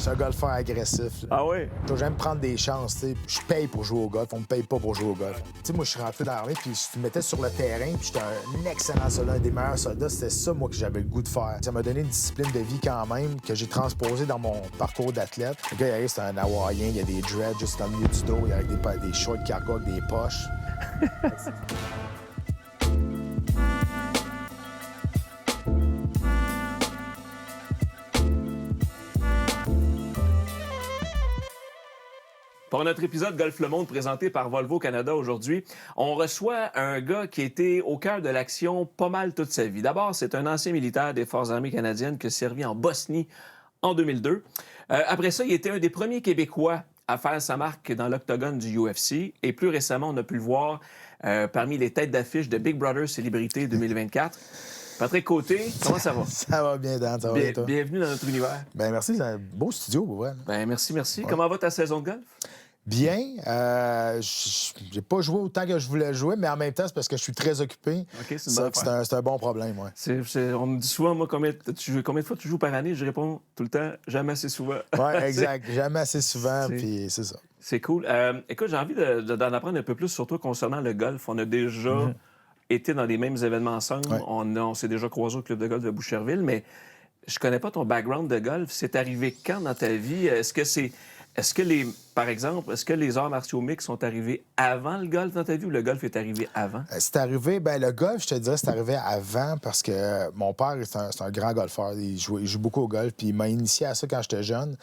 suis un golfeur agressif. Là. Ah oui? J'aime prendre des chances. T'sais. Je paye pour jouer au golf. On me paye pas pour jouer au golf. T'sais, moi, je suis rentré dans l'armée, puis je me mettais sur le terrain, puis j'étais un excellent soldat, un des meilleurs soldats. C'était ça, moi, que j'avais le goût de faire. Ça m'a donné une discipline de vie quand même que j'ai transposée dans mon parcours d'athlète. Le gars, il arrive, c'est un Hawaïen, il y a des dreads juste dans le milieu du dos, il y a des shorts cargo avec des poches. Pour notre épisode Golf Le Monde présenté par Volvo Canada aujourd'hui, on reçoit un gars qui était au cœur de l'action pas mal toute sa vie. D'abord, c'est un ancien militaire des Forces armées canadiennes qui a servi en Bosnie en 2002. Après ça, il était un des premiers Québécois à faire sa marque dans l'octogone du UFC. Et plus récemment, on a pu le voir parmi les têtes d'affiche de Big Brother Célébrité 2024. Patrick Côté, comment ça va? Ça va bien, Dan, ça va bien, toi? Bienvenue dans notre univers. Ben merci, c'est un beau studio, pour vrai. Merci. Ouais. Comment va ta saison de golf? Bien. J'ai pas joué autant que je voulais jouer, mais en même temps, c'est parce que je suis très occupé. OK, c'est une bonne affaire. C'est un bon problème, ouais. On me dit souvent, moi, combien de fois tu joues par année? Je réponds tout le temps, jamais assez souvent. Oui, exact. Jamais assez souvent, puis c'est ça. C'est cool. Écoute, j'ai envie d'en apprendre un peu plus sur toi concernant le golf. On a déjà été dans les mêmes événements ensemble. Ouais. On s'est déjà croisés au club de golf de Boucherville, mais je connais pas ton background de golf. C'est arrivé quand dans ta vie? Par exemple, est-ce que les arts martiaux mixtes sont arrivés avant le golf dans ta vie ou le golf est arrivé avant? C'est arrivé, le golf, je te dirais, c'est arrivé avant parce que mon père, c'est un grand golfeur. Il joue beaucoup au golf, puis il m'a initié à ça quand j'étais jeune.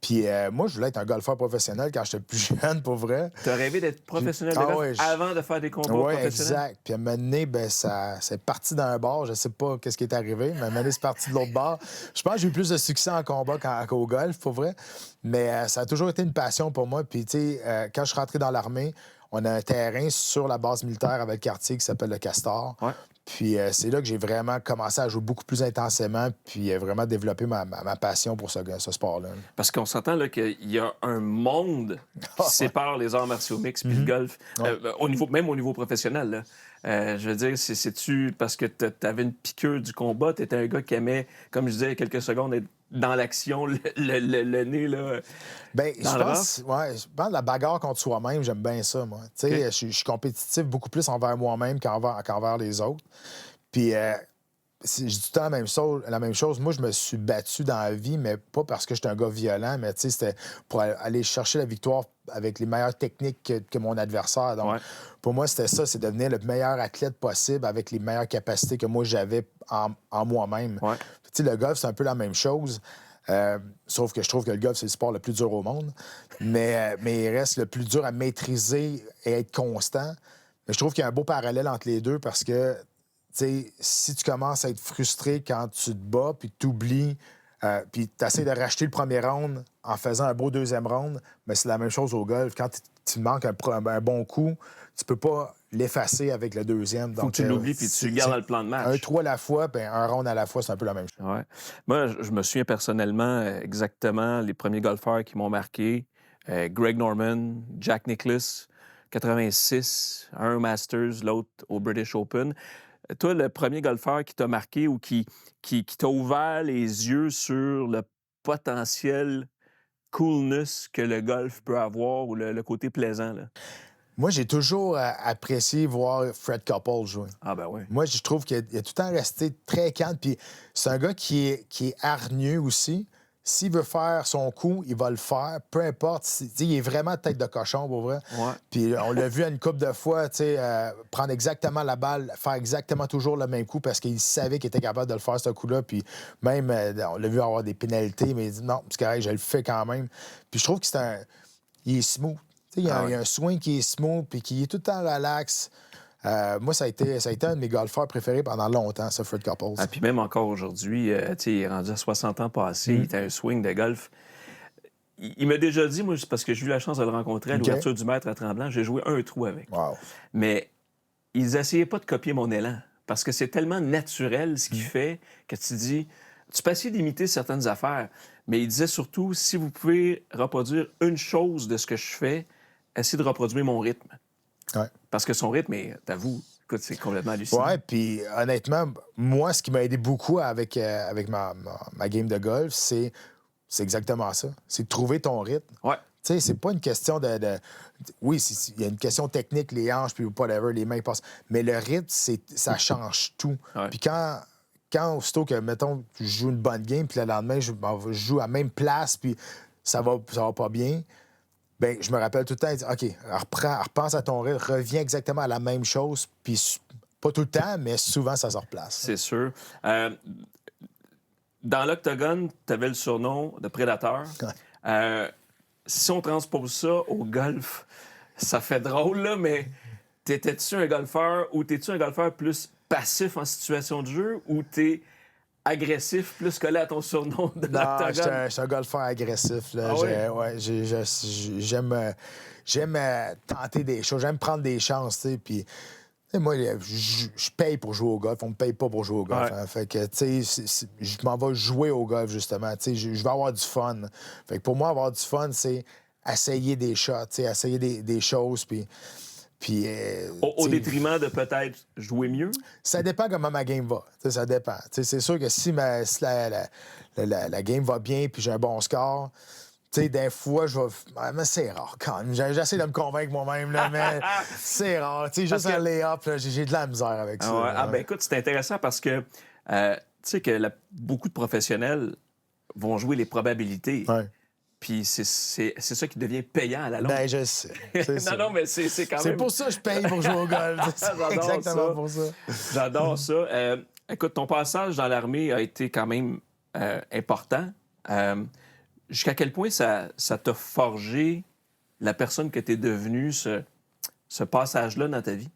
Puis moi, je voulais être un golfeur professionnel quand j'étais plus jeune, pour vrai. Tu as rêvé d'être professionnel de golf avant de faire des combats professionnels? Oui, exact. Puis à un moment donné, c'est parti d'un bord. Je sais pas qu'est-ce qui est arrivé, mais à un moment donné, c'est parti de l'autre bord. Je pense que j'ai eu plus de succès en combat qu'au golf, pour vrai. Mais ça a toujours été une passion pour moi. Puis, tu sais, quand je suis rentré dans l'armée, on a un terrain sur la base militaire avec Cartier qui s'appelle le Castor. Ouais. Puis c'est là que j'ai vraiment commencé à jouer beaucoup plus intensément puis vraiment développer ma passion pour ce sport-là. Parce qu'on s'entend là, qu'il y a un monde qui sépare les arts martiaux mixtes puis le golf, même au niveau professionnel. Là. Je veux dire, c'est-tu parce que tu avais une piqûre du combat, tu étais un gars qui aimait, comme je disais il y a quelques secondes, être dans l'action, le nez, là. Je pense la bagarre contre soi-même, j'aime bien ça, moi. Tu sais, je suis compétitif beaucoup plus envers moi-même qu'envers les autres. Puis, je dis tout le temps la même chose. Moi, je me suis battu dans la vie, mais pas parce que j'étais un gars violent, mais tu sais, c'était pour aller chercher la victoire avec les meilleures techniques que mon adversaire. Donc, pour moi, c'était ça, c'est devenir le meilleur athlète possible avec les meilleures capacités que moi, j'avais en moi-même. Ouais. Tu sais, le golf, c'est un peu la même chose. Sauf que je trouve que le golf, c'est le sport le plus dur au monde. Mais il reste le plus dur à maîtriser et être constant. Mais je trouve qu'il y a un beau parallèle entre les deux parce que, tu sais, si tu commences à être frustré quand tu te bats, puis tu oublies, puis tu essaies de racheter le premier round en faisant un beau deuxième round, mais c'est la même chose au golf. Quand tu manques un bon coup, tu peux pas l'effacer avec le deuxième. Faut que tu l'oublies puis tu gardes dans le plan de match. Un trou à la fois, puis un round à la fois, c'est un peu la même chose. Ouais. Moi, je me souviens personnellement exactement les premiers golfeurs qui m'ont marqué. Greg Norman, Jack Nicklaus, 86, un Masters, l'autre au British Open. Toi, le premier golfeur qui t'a marqué ou qui t'a ouvert les yeux sur le potentiel coolness que le golf peut avoir ou le côté plaisant, là? Moi, j'ai toujours apprécié voir Fred Couples jouer. Ah ben oui. Moi, je trouve qu'il a tout le temps resté très calme. Puis c'est un gars qui est hargneux aussi. S'il veut faire son coup, il va le faire. Peu importe. Il est vraiment tête de cochon, pour vrai. Ouais. Puis on l'a vu une couple de fois, prendre exactement la balle, faire exactement toujours le même coup parce qu'il savait qu'il était capable de le faire, ce coup-là. Puis même, on l'a vu avoir des pénalités, mais il dit non, c'est correct, je le fais quand même. Puis je trouve que il est smooth. Il y a un swing qui est smooth puis qui est tout le temps relax. Moi, ça a été un de mes golfeurs préférés pendant longtemps, ça, Fred Couples. Ah, puis même encore aujourd'hui, il est rendu à 60 ans passés, il a un swing de golf. Il m'a déjà dit, moi, parce que j'ai eu la chance de le rencontrer à l'ouverture du Maître à Tremblant, j'ai joué un trou avec. Wow. Mais ils n'essayaient pas de copier mon élan parce que c'est tellement naturel ce qu'il fait que tu dis, tu peux essayer d'imiter certaines affaires, mais il disait surtout, si vous pouvez reproduire une chose de ce que je fais, essayez de reproduire mon rythme. Ouais. Parce que son rythme, t'avoue, écoute, c'est complètement hallucinant. Oui, puis honnêtement, moi, ce qui m'a aidé beaucoup avec ma game de golf, c'est c'est exactement ça. C'est de trouver ton rythme. Ouais. Tu sais, c'est pas une question oui, il y a une question technique, les hanches, puis whatever, les mains passent. Mais le rythme, ça change tout. Ouais. Puis quand aussitôt que, mettons, je joue une bonne game, puis le lendemain, je joue à la même place, puis ça va pas bien, bien, je me rappelle tout le temps, OK, repense à ton rythme, reviens exactement à la même chose, puis pas tout le temps, mais souvent, ça se replace. C'est sûr. Dans l'octogone, tu avais le surnom de prédateur. Si on transpose ça au golf, ça fait drôle, là, mais t'étais-tu un golfeur ou t'es-tu un golfeur plus passif en situation de jeu ou t'es agressif plus collé à ton surnom de l'octogone? Je suis un golfeur agressif. Là. J'aime tenter des choses, j'aime prendre des chances, tu sais, puis... Moi, je paye pour jouer au golf. On me paye pas pour jouer au golf. Ouais. Hein. Fait que, tu sais, je m'en vais jouer au golf, justement. Tu sais, je vais avoir du fun. Fait que pour moi, avoir du fun, c'est essayer des shots, tu sais, essayer des choses, puis au détriment de peut-être jouer mieux? ça dépend comment ma game va. Tu sais, ça dépend. Tu sais, c'est sûr que si la game va bien puis j'ai un bon score... Tu sais, des fois, je vais... Mais c'est rare, quand même. J'essaie de me convaincre moi-même, là, mais c'est rare. Tu sais, juste un lay-up, j'ai de la misère avec ça. Ouais. Ben écoute, c'est intéressant parce que, tu sais que beaucoup de professionnels vont jouer les probabilités. Ouais. Puis c'est ça qui devient payant à la longue. Ben, je sais. Non, mais c'est quand même... C'est pour ça que je paye pour jouer au golf. C'est exactement pour ça. J'adore ça. Écoute, ton passage dans l'armée a été quand même important. Jusqu'à quel point ça t'a forgé la personne que tu es devenue, ce passage-là dans ta vie?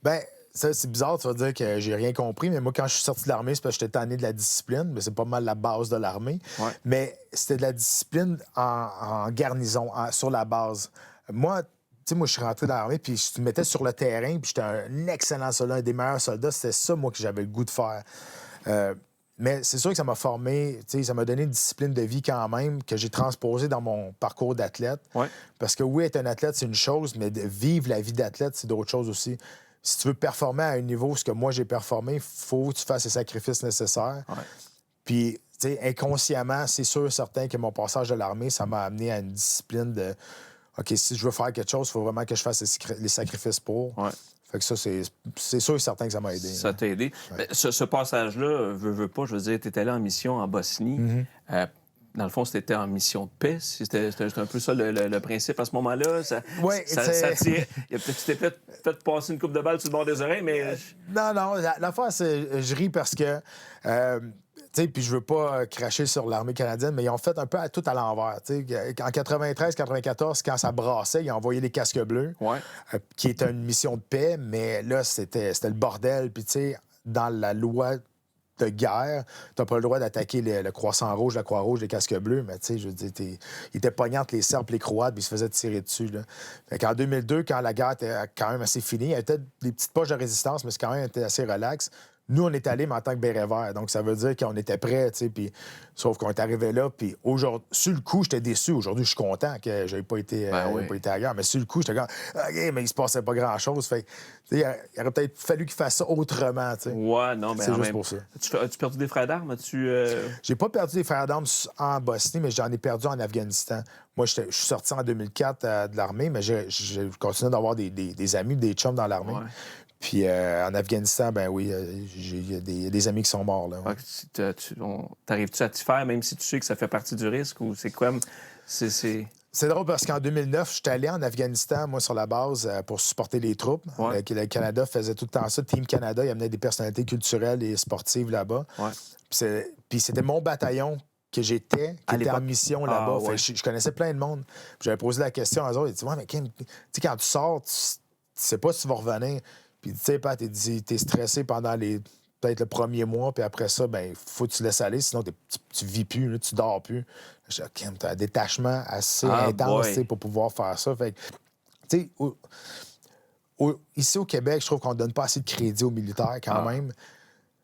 Ben, ça, c'est bizarre, tu vas dire que j'ai rien compris, mais moi, quand je suis sorti de l'armée, c'est parce que j'étais tanné de la discipline, mais c'est pas mal la base de l'armée. Ouais. Mais c'était de la discipline en garnison, sur la base. Moi, tu sais, moi, je suis rentré dans l'armée, puis je me mettais sur le terrain, puis j'étais un excellent soldat, un des meilleurs soldats. C'était ça, moi, que j'avais le goût de faire. Mais c'est sûr que ça m'a formé, ça m'a donné une discipline de vie quand même que j'ai transposée dans mon parcours d'athlète. Ouais. Parce que oui, être un athlète, c'est une chose, mais de vivre la vie d'athlète, c'est d'autres choses aussi. Si tu veux performer à un niveau, ce que moi j'ai performé, il faut que tu fasses les sacrifices nécessaires. Ouais. Puis, tu sais, inconsciemment, c'est sûr, certain que mon passage de l'armée, ça m'a amené à une discipline de OK, si je veux faire quelque chose, il faut vraiment que je fasse les sacrifices pour. Ouais. Fait que ça, c'est sûr et certain que ça m'a aidé. Ça t'a aidé. Ouais. Ce passage-là, veux pas, je veux dire, tu étais allé en mission en Bosnie. Mm-hmm. Dans le fond, c'était en mission de paix. C'était un peu ça le principe à ce moment-là. Oui, ça tirait. Tu t'es peut-être passer une coupe de balle sur le bord des oreilles, mais... Non, l'affaire, c'est... Je ris parce que... tu sais, puis je veux pas cracher sur l'armée canadienne, mais ils ont fait un peu tout à l'envers. Tu sais, en 93-94, quand ça brassait, ils ont envoyé les casques bleus, qui était une mission de paix, mais là, c'était le bordel. Puis, tu sais, dans la loi de guerre, t'as pas le droit d'attaquer le Croissant Rouge, la Croix-Rouge, les casques bleus, mais tu sais, je veux dire, ils étaient pognants entre les Serbes et les Croates, puis ils se faisaient tirer dessus, là. Fait qu'en 2002, quand la guerre était quand même assez finie, il y avait peut-être des petites poches de résistance, mais c'est quand même été assez relax. Nous, on est allés, mais en tant que béret vert. Donc, ça veut dire qu'on était prêts, tu sais, puis sauf qu'on est arrivé là, puis aujourd'hui, sur le coup, j'étais déçu. Aujourd'hui, je suis content que j'avais pas été, pas été ailleurs, mais sur le coup, j'étais comme, OK, mais il se passait pas grand-chose. Fait il aurait peut-être fallu qu'il fasse ça autrement, tu sais. Ouais, non, mais c'est juste pour ça. As-tu perdu des frères d'armes? J'ai pas perdu des frères d'armes en Bosnie, mais j'en ai perdu en Afghanistan. Moi, je suis sorti en 2004 de l'armée, mais j'ai continué d'avoir des amis, des chums dans l'armée. Ouais. Puis en Afghanistan, ben oui, il y a des amis qui sont morts. Là, ouais. T'arrives-tu à t'y faire, même si tu sais que ça fait partie du risque? Ou c'est quoi? C'est drôle parce qu'en 2009, je suis allé en Afghanistan, moi, sur la base, pour supporter les troupes. Ouais. Le Canada faisait tout le temps ça. Team Canada, il amenait des personnalités culturelles et sportives là-bas. Ouais. Puis c'était mon bataillon que j'étais, qui était en mission là-bas. Ouais. Je connaissais plein de monde. Puis j'avais posé la question aux autres. Ils disaient, ouais, mais Kim, tu sais, quand tu sors, tu sais pas si tu vas revenir. Puis, tu sais, Pat, t'es stressé pendant peut-être le premier mois, puis après ça, ben faut que tu laisses aller, sinon tu vis plus, là, tu dors plus. Je dis, OK, t'as un détachement assez intense pour pouvoir faire ça. Fait que, tu sais, ici au Québec, je trouve qu'on donne pas assez de crédit aux militaires quand même.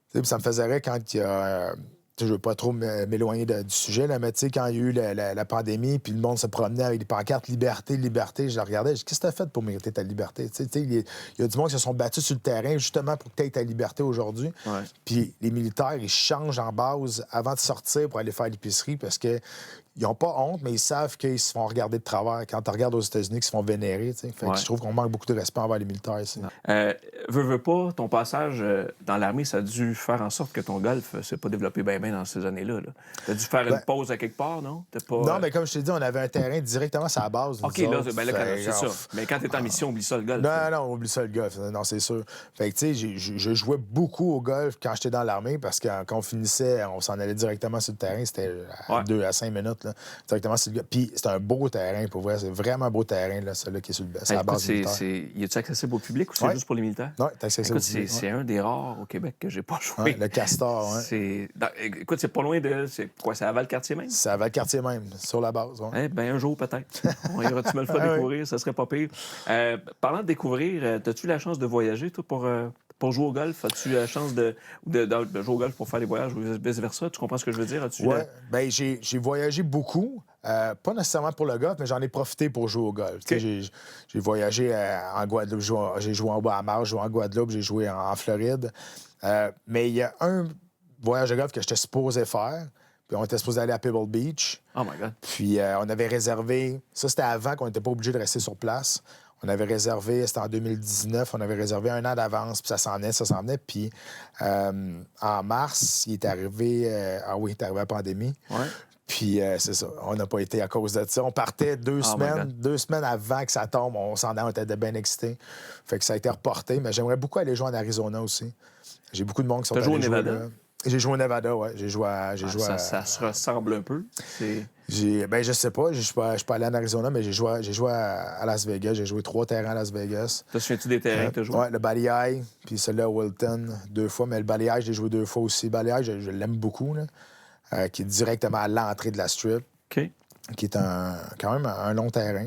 T'sais, ça me faisait rire quand il y a je ne veux pas trop m'éloigner du sujet, là, mais quand il y a eu la pandémie, puis le monde se promenait avec des pancartes « Liberté, liberté », je la regardais, je dis « Qu'est-ce que tu as fait pour mériter ta liberté? » Il y a du monde qui se sont battus sur le terrain justement pour que tu aies ta liberté aujourd'hui. Ouais. Puis les militaires, ils changent en base avant de sortir pour aller faire l'épicerie parce que ils n'ont pas honte, mais ils savent qu'ils se font regarder de travers. Quand tu regardes aux États-Unis, ils se font vénérer. Fait que je trouve qu'on manque beaucoup de respect envers les militaires ici. Veux pas, ton passage dans l'armée, ça a dû faire en sorte que ton golf ne s'est pas développé bien dans ces années-là. Tu as dû faire une pause à quelque part, non? Non, mais comme je t'ai dit, on avait un terrain directement sur la base. OK, là, c'est ça. Mais quand tu es en mission, oublie ça, le golf. Non, oublie ça, le golf. Non, c'est sûr. Fait que, tu sais, je jouais beaucoup au golf quand j'étais dans l'armée parce que quand on finissait, on s'en allait directement sur le terrain. C'était à 2 à 5 minutes, là, directement sur le golf. Puis c'est un beau terrain, pour vrai. C'est vraiment un beau terrain, là, celui-là qui est sur la base militaire. Y a-tu accessible au public ou c'est juste pour les militaires? Non, c'est accessible au public. C'est un des rares au Québec que j'ai pas joué. Ouais, le Castor, oui. Écoute, c'est pas loin de... C'est quoi, c'est à Valcartier même? C'est à Valcartier même, sur la base, oui. Eh bien, un jour, peut-être. On ira, tu me le feras découvrir, ça serait pas pire. Parlant de découvrir, as-tu la chance de voyager, toi, pour jouer au golf? As-tu la chance de jouer au golf pour faire des voyages ou vice-versa? Tu comprends ce que je veux dire? Oui, bien, j'ai voyagé beaucoup. Pas nécessairement pour le golf, mais j'en ai profité pour jouer au golf. Okay. J'ai voyagé en Guadeloupe, j'ai joué en Bahamas, j'ai joué en Guadeloupe, j'ai joué en Floride. Mais il y a un voyage de golf que j'étais supposé faire. Puis on était supposé aller à Pebble Beach. Oh my God. Puis on avait réservé... Ça, c'était avant qu'on n'était pas obligé de rester sur place. On avait réservé, c'était en 2019, on avait réservé 1 an d'avance, puis ça s'en venait. Puis en mars, il est arrivé... il est arrivé la pandémie. Ouais. Puis c'est ça, on n'a pas été à cause de ça. On partait 2 semaines avant que ça tombe. On s'en allait, on était bien excités. Fait que ça a été reporté. Mais j'aimerais beaucoup aller jouer en Arizona aussi. J'ai beaucoup de monde qui sont allés jouer là. J'ai joué au Nevada, oui. Ça se ressemble un peu. Je sais pas. Je suis pas allé en Arizona, mais j'ai joué à Las Vegas. J'ai joué 3 terrains à Las Vegas. Te souviens-tu des terrains que tu as joué? Oui, le Bali, puis celui-là à Wilton 2 fois. Mais le Bali, je l'ai joué 2 fois aussi. Le Bali, je l'aime beaucoup, là, qui est directement à l'entrée de la strip. OK. Qui est quand même un long terrain.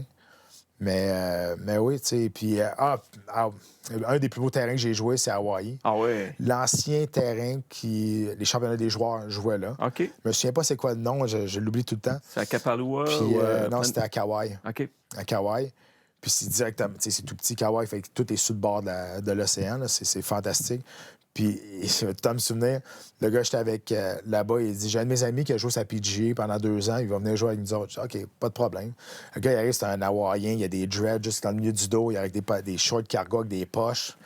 Mais oui, tu sais. Puis, un des plus beaux terrains que j'ai joué, c'est à Hawaï. Ah ouais. L'ancien terrain les championnats des joueurs jouaient là. OK. Je me souviens pas c'est quoi le nom, je l'oublie tout le temps. C'est à Kapalua? Puis, non, c'était à Kauai. OK. À Kauai. Puis c'est directement, tu sais, c'est tout petit Kauai, fait que tout est sur le bord de l'océan, là. C'est fantastique. Puis, tu me souvenir, le gars, j'étais avec là-bas, il dit, j'ai un de mes amis qui a joué sa PGA pendant 2 ans, il va venir jouer avec nous autres. Je dis, OK, pas de problème. Le gars, il arrive, c'est un Hawaïen, il y a des dreads juste dans le milieu du dos, il a avec des shorts cargo avec des poches,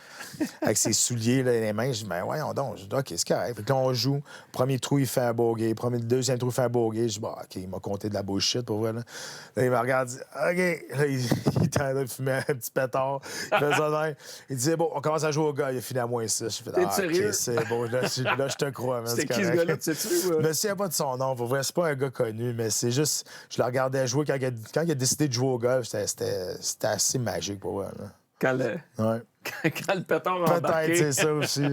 avec ses souliers, là, les mains. Je dis, ben voyons donc. Je dis, OK, c'est correct. Fait que là, on joue. Premier trou, il fait un bogey. Deuxième trou, il fait un bogey. Je dis, bon, OK, il m'a compté de la bullshit pour vrai. Là, il me regarde, il dit, OK. Là, il est en train de fumer un petit pétard. Il fait ça même. Il dit, bon, on commence à jouer au gars. Il a fini à moins 6. Je fais, sérieux? OK, c'est bon. Là, je te crois. C'était qui ce gars-là, tu sais-tu? Je me souviens pas de son nom. Pour vrai, c'est pas un gars connu, mais c'est juste, je le regardais jouer quand il a décidé de jouer au golf. C'était assez magique pour vrai. Là. Quand le pétard embarqué. Peut-être, c'est ça aussi.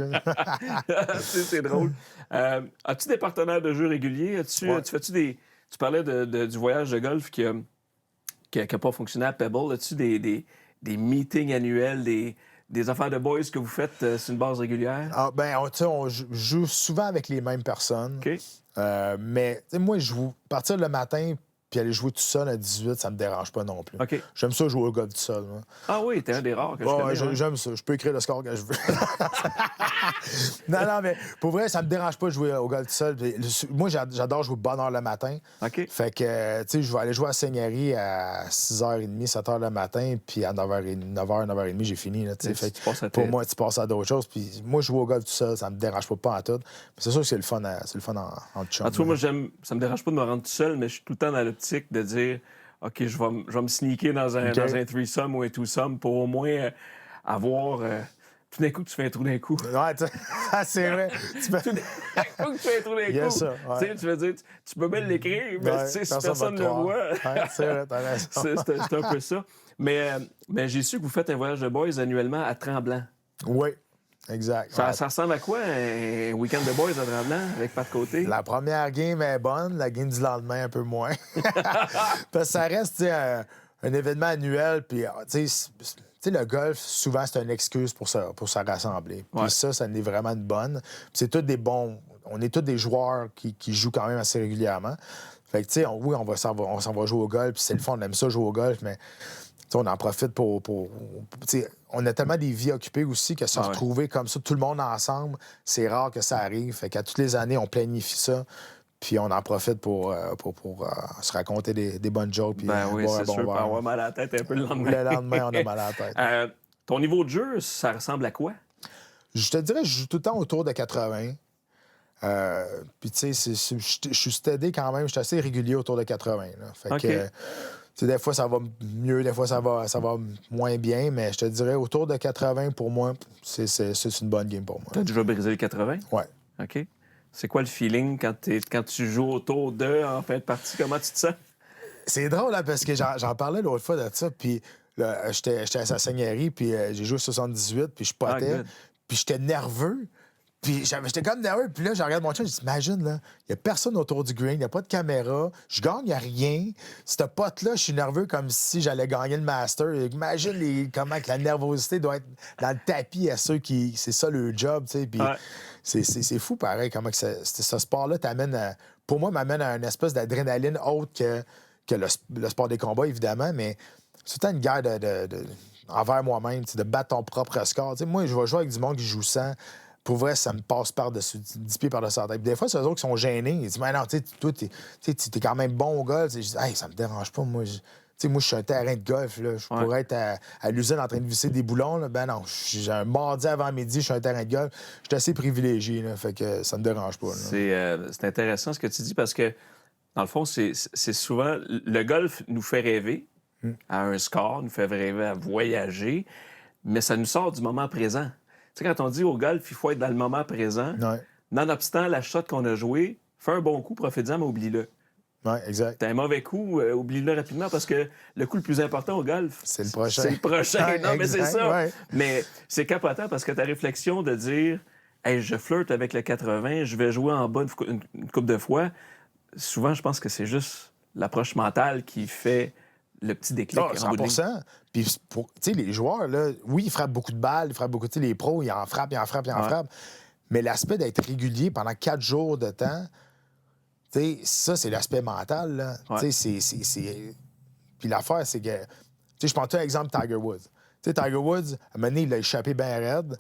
C'est drôle. As-tu des partenaires de jeu réguliers? Tu parlais du voyage de golf qui n'a pas fonctionné à Pebble. As-tu des meetings annuels, des affaires de boys que vous faites sur une base régulière? On joue souvent avec les mêmes personnes. OK. Mais moi, je joue partir le matin puis aller jouer tout seul à 18, ça me dérange pas non plus. OK. J'aime ça jouer au golf tout seul. Moi. Ah oui, t'es un des rares que je connais. J'aime ça. Je peux écrire le score que je veux. non, mais pour vrai, ça me dérange pas de jouer au golf tout seul. Moi, j'adore jouer bonne heure le matin. OK. Fait que, tu sais, je vais aller jouer à Seigneurie à 6h30, 7h le matin, puis à 9h30, j'ai fini. Là, fait que pour moi, tu passes à d'autres choses. Puis moi, jouer au golf tout seul, ça me dérange pas en tout. Mais c'est sûr que c'est le fun en chum. En tout cas, moi, ça me dérange pas de me rendre tout seul, mais je suis tout le temps dans l'optique de dire OK, je vais me sneaker dans un threesome ou un twosome pour au moins avoir. Tout d'un coup, tu fais un trou d'un coup. Ouais, c'est vrai. Tout d'un coup, tu fais un trou d'un coup. Ça, ouais. Tu veux dire, tu peux bien l'écrire, mais si personne ne le voit. Ouais, c'est vrai, t'as raison. C'est un peu ça. Mais j'ai su que vous faites un voyage de boys annuellement à Tremblant. Oui. Exact. Ça ressemble à quoi, un week-end de boys à Tremblant avec Pat Côté? La première game est bonne, la game du lendemain un peu moins. Parce que ça reste un événement annuel, puis sais, le golf, souvent, c'est une excuse pour se rassembler. Puis Ouais. ça en est vraiment une bonne. Puis c'est tous des bons... On est tous des joueurs qui jouent quand même assez régulièrement. Fait que, tu sais, oui, on s'en va jouer au golf, puis c'est le fun, on aime ça jouer au golf, mais on en profite pour tu sais, on a tellement des vies occupées aussi que se retrouver comme ça, tout le monde ensemble, c'est rare que ça arrive. Fait qu'à toutes les années, on planifie ça, puis on en profite pour se raconter des bonnes jokes. Puis Ben oui, boire un c'est bon sûr, verre. pas avoir mal à la tête un peu le lendemain. Le lendemain, on a mal à la tête. Ton niveau de jeu, ça ressemble à quoi? Je te dirais, je joue tout le temps autour de 80. Puis, tu sais, je suis stédé quand même. Je suis assez régulier autour de 80. Là. Fait que, tu sais, des fois, ça va mieux, des fois, ça va moins bien. Mais je te dirais, autour de 80, pour moi, c'est une bonne game pour moi. Tu as déjà brisé le 80? Ouais. OK. C'est quoi le feeling quand tu joues autour d'eux en fin de partie? Comment tu te sens? C'est drôle, hein, parce que j'en parlais l'autre fois de ça. Puis, j'étais à sa seigneurie, puis j'ai joué 78, puis je potais. Puis, j'étais nerveux. Puis j'étais comme nerveux. Puis là, je regarde mon chat, je dis, imagine, là, il n'y a personne autour du green, il n'y a pas de caméra, je gagne, il n'y a rien. Ce pote-là, je suis nerveux comme si j'allais gagner le Master. Imagine comment que la nervosité doit être dans le tapis à ceux qui... C'est ça le job, tu sais. Puis c'est fou, pareil, comment que ce sport-là t'amène pour moi, m'amène à une espèce d'adrénaline autre que le sport des combats, évidemment, mais c'est tout le temps une guerre envers moi-même, de battre ton propre score. T'sais, moi, je vais jouer avec du monde qui joue 100. Pour vrai, ça me passe par-dessus, 10 pieds par-dessus la tête. Puis des fois, c'est eux autres qui sont gênés. Ils disent, mais non, tu sais, toi, t'es quand même bon au golf. Je dis, hey, ça me dérange pas. Moi, je suis un terrain de golf. Là. Je pourrais être à l'usine en train de visser des boulons. Là. Ben non, j'ai un mardi avant midi, je suis un terrain de golf. Je suis assez privilégié. Là, fait que ça me dérange pas. C'est intéressant ce que tu dis parce que, dans le fond, c'est souvent... Le golf nous fait rêver à un score, nous fait rêver à voyager, mais ça nous sort du moment présent. Tu sais, quand on dit au golf, il faut être dans le moment présent, nonobstant la shot qu'on a jouée, fais un bon coup, profite-en, mais oublie-le. Oui, exact. T'as un mauvais coup, oublie-le rapidement parce que le coup le plus important au golf, c'est le prochain. C'est le prochain. Non, mais c'est ça. Ouais. Mais c'est capotant parce que ta réflexion de dire, hey, je flirte avec le 80, je vais jouer en bas une couple de fois, souvent, je pense que c'est juste l'approche mentale qui fait le petit déclic. Oh, 100%. Puis, tu sais, les joueurs, là, oui, ils frappent beaucoup de balles, ils frappent beaucoup, tu sais, les pros, ils en frappent. Mais l'aspect d'être régulier pendant 4 jours de temps, tu sais, ça, c'est l'aspect mental, là. Tu sais, Puis l'affaire, c'est que, tu sais, je prends un exemple Tiger Woods. Tu sais, Tiger Woods, à un moment donné, il a échappé bien raide.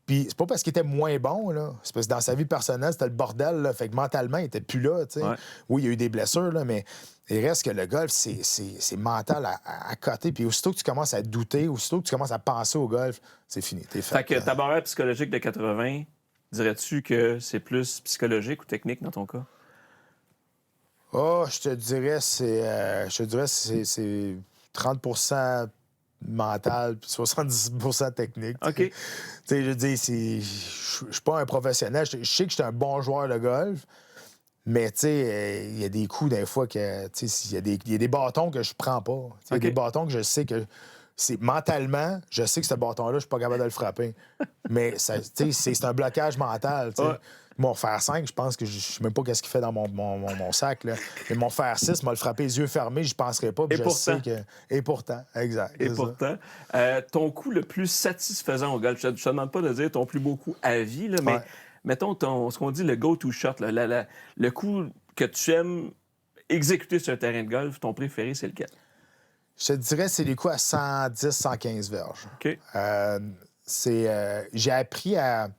Puis c'est pas parce qu'il était moins bon, là. C'est parce que dans sa vie personnelle, c'était le bordel, là. Fait que mentalement, il était plus là, tu sais. Oui, il y a eu des blessures, là, mais il reste que le golf, c'est mental à côté. Puis aussitôt que tu commences à douter, aussitôt que tu commences à penser au golf, c'est fini. T'es fait. Fait que ta barrière psychologique de 80, dirais-tu que c'est plus psychologique ou technique dans ton cas? Oh, je te dirais, c'est 30% mental puis 70% technique. OK. Tu sais, je dis, je suis pas un professionnel. Je sais que je suis un bon joueur de golf, mais tu sais, il y a des coups des fois que, tu sais, il y a des bâtons que je prends pas. Il y a des bâtons que je sais que mentalement, je sais que ce bâton-là, je suis pas capable de le frapper. Mais c'est un blocage mental. Mon fer 5, je pense que je sais même pas qu'est-ce qu'il fait dans mon sac. Là. Mais mon fer 6 m'a le frappé les yeux fermés, je penserais pas. Et pourtant, exact. Et pourtant, ton coup le plus satisfaisant au golf, je te demande pas de dire ton plus beau coup à vie, là, mais mettons ce qu'on dit le go-to shot, là, le coup que tu aimes exécuter sur un terrain de golf, ton préféré, c'est lequel? Je te dirais c'est les coups à 110, 115 verges. OK. J'ai appris à...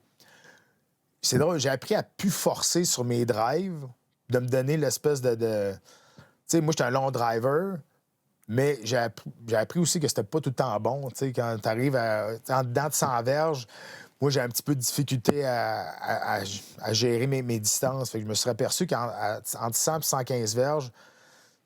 C'est drôle, j'ai appris à plus forcer sur mes drives, de me donner l'espèce de... Tu sais, moi, j'étais un long driver, mais j'ai appris aussi que c'était pas tout le temps bon. Tu sais, quand tu arrives en dedans de 100 verges, moi, j'ai un petit peu de difficulté à gérer mes distances. Fait que je me suis aperçu qu'entre 100 et 115 verges,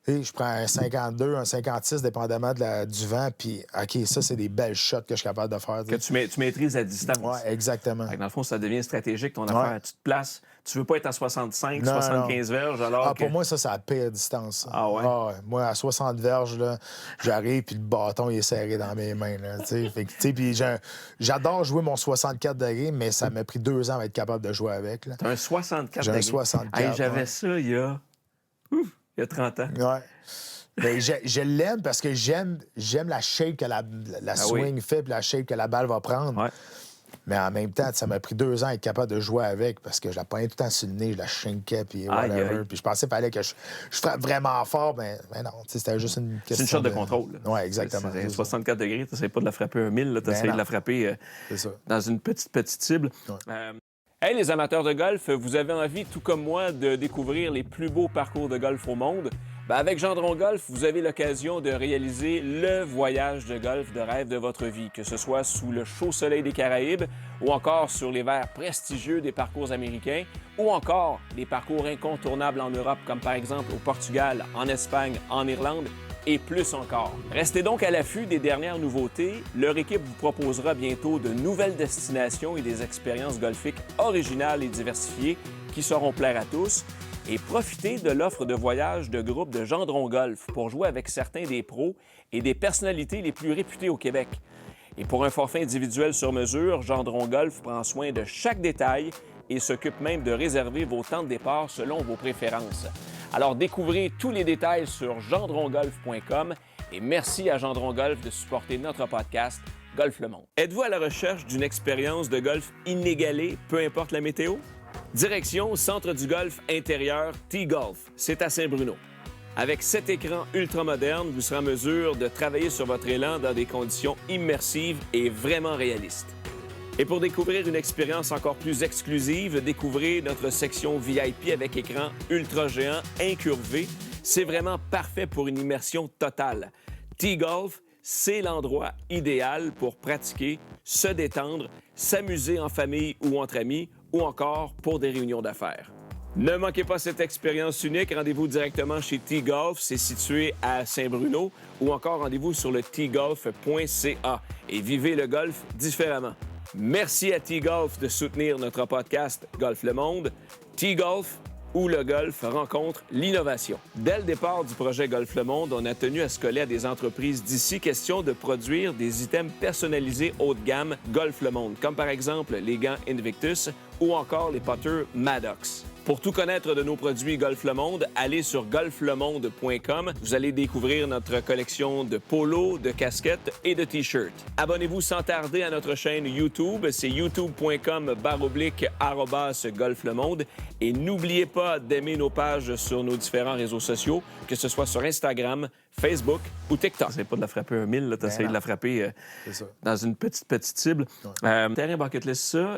je prends un 52, un 56, dépendamment du vent, puis OK, ça, c'est des belles shots que je suis capable de faire. Que tu maîtrises la distance. Oui, exactement. Dans le fond, ça devient stratégique, ton affaire. Tu te places, tu veux pas être à 65, 75 verges, alors Pour moi, ça, c'est la pire distance. Ça. Ah ouais? Moi, à 60 verges, là, j'arrive, puis le bâton, il est serré dans mes mains. Puis j'adore jouer mon 64 degrés, mais ça m'a pris 2 ans à être capable de jouer avec. T'as un 64 J'ai degrés? un 64. J'avais ça il y a 30 ans. Ouais. Mais je l'aime parce que j'aime la shape que la swing fait puis la shape que la balle va prendre. Ouais. Mais en même temps, ça m'a pris 2 ans à être capable de jouer avec parce que je la prenais tout le temps sur le nez, je la shinkais, puis whatever. Aïe, aïe. Puis je pensais qu'il fallait que je frappe vraiment fort, mais non, c'était juste une question. C'est une shot de contrôle. Oui, exactement. C'est 64 degrés, tu n'essayes pas de la frapper un 1000, tu essayes de la frapper dans une petite cible. Ouais. Hey les amateurs de golf, vous avez envie, tout comme moi, de découvrir les plus beaux parcours de golf au monde? Ben avec Gendron Golf, vous avez l'occasion de réaliser le voyage de golf de rêve de votre vie, que ce soit sous le chaud soleil des Caraïbes ou encore sur les verts prestigieux des parcours américains ou encore des parcours incontournables en Europe, comme par exemple au Portugal, en Espagne, en Irlande et plus encore. Restez donc à l'affût des dernières nouveautés. Leur équipe vous proposera bientôt de nouvelles destinations et des expériences golfiques originales et diversifiées qui sauront plaire à tous. Et profitez de l'offre de voyage de groupe de Gendron Golf pour jouer avec certains des pros et des personnalités les plus réputées au Québec. Et pour un forfait individuel sur mesure, Gendron Golf prend soin de chaque détail et s'occupe même de réserver vos temps de départ selon vos préférences. Alors découvrez tous les détails sur gendrongolf.com et merci à Gendron Golf de supporter notre podcast Golf le Monde. Êtes-vous à la recherche d'une expérience de golf inégalée, peu importe la météo? Direction Centre du golf intérieur T-Golf, c'est à Saint-Bruno. Avec 7 écrans ultramodernes, vous serez en mesure de travailler sur votre élan dans des conditions immersives et vraiment réalistes. Et pour découvrir une expérience encore plus exclusive, découvrez notre section VIP avec écran ultra géant incurvé. C'est vraiment parfait pour une immersion totale. T-Golf, c'est l'endroit idéal pour pratiquer, se détendre, s'amuser en famille ou entre amis, ou encore pour des réunions d'affaires. Ne manquez pas cette expérience unique. Rendez-vous directement chez T-Golf. C'est situé à Saint-Bruno. Ou encore rendez-vous sur le tgolf.ca et vivez le golf différemment. Merci à T-Golf de soutenir notre podcast Golf le Monde. T-Golf, où le golf rencontre l'innovation. Dès le départ du projet Golf le Monde, on a tenu à se coller à des entreprises d'ici, question de produire des items personnalisés haut de gamme Golf le Monde, comme par exemple les gants Invictus ou encore les putters Maddox. Pour tout connaître de nos produits Golf le Monde, allez sur golflemonde.com. Vous allez découvrir notre collection de polos, de casquettes et de t-shirts. Abonnez-vous sans tarder à notre chaîne YouTube. C'est youtube.com/golflemonde. Et n'oubliez pas d'aimer nos pages sur nos différents réseaux sociaux, que ce soit sur Instagram, Facebook ou TikTok. C'est pas de la frapper un 1000, tu essayes de la frapper dans une petite cible. Ouais. Terrain bucket list, ça...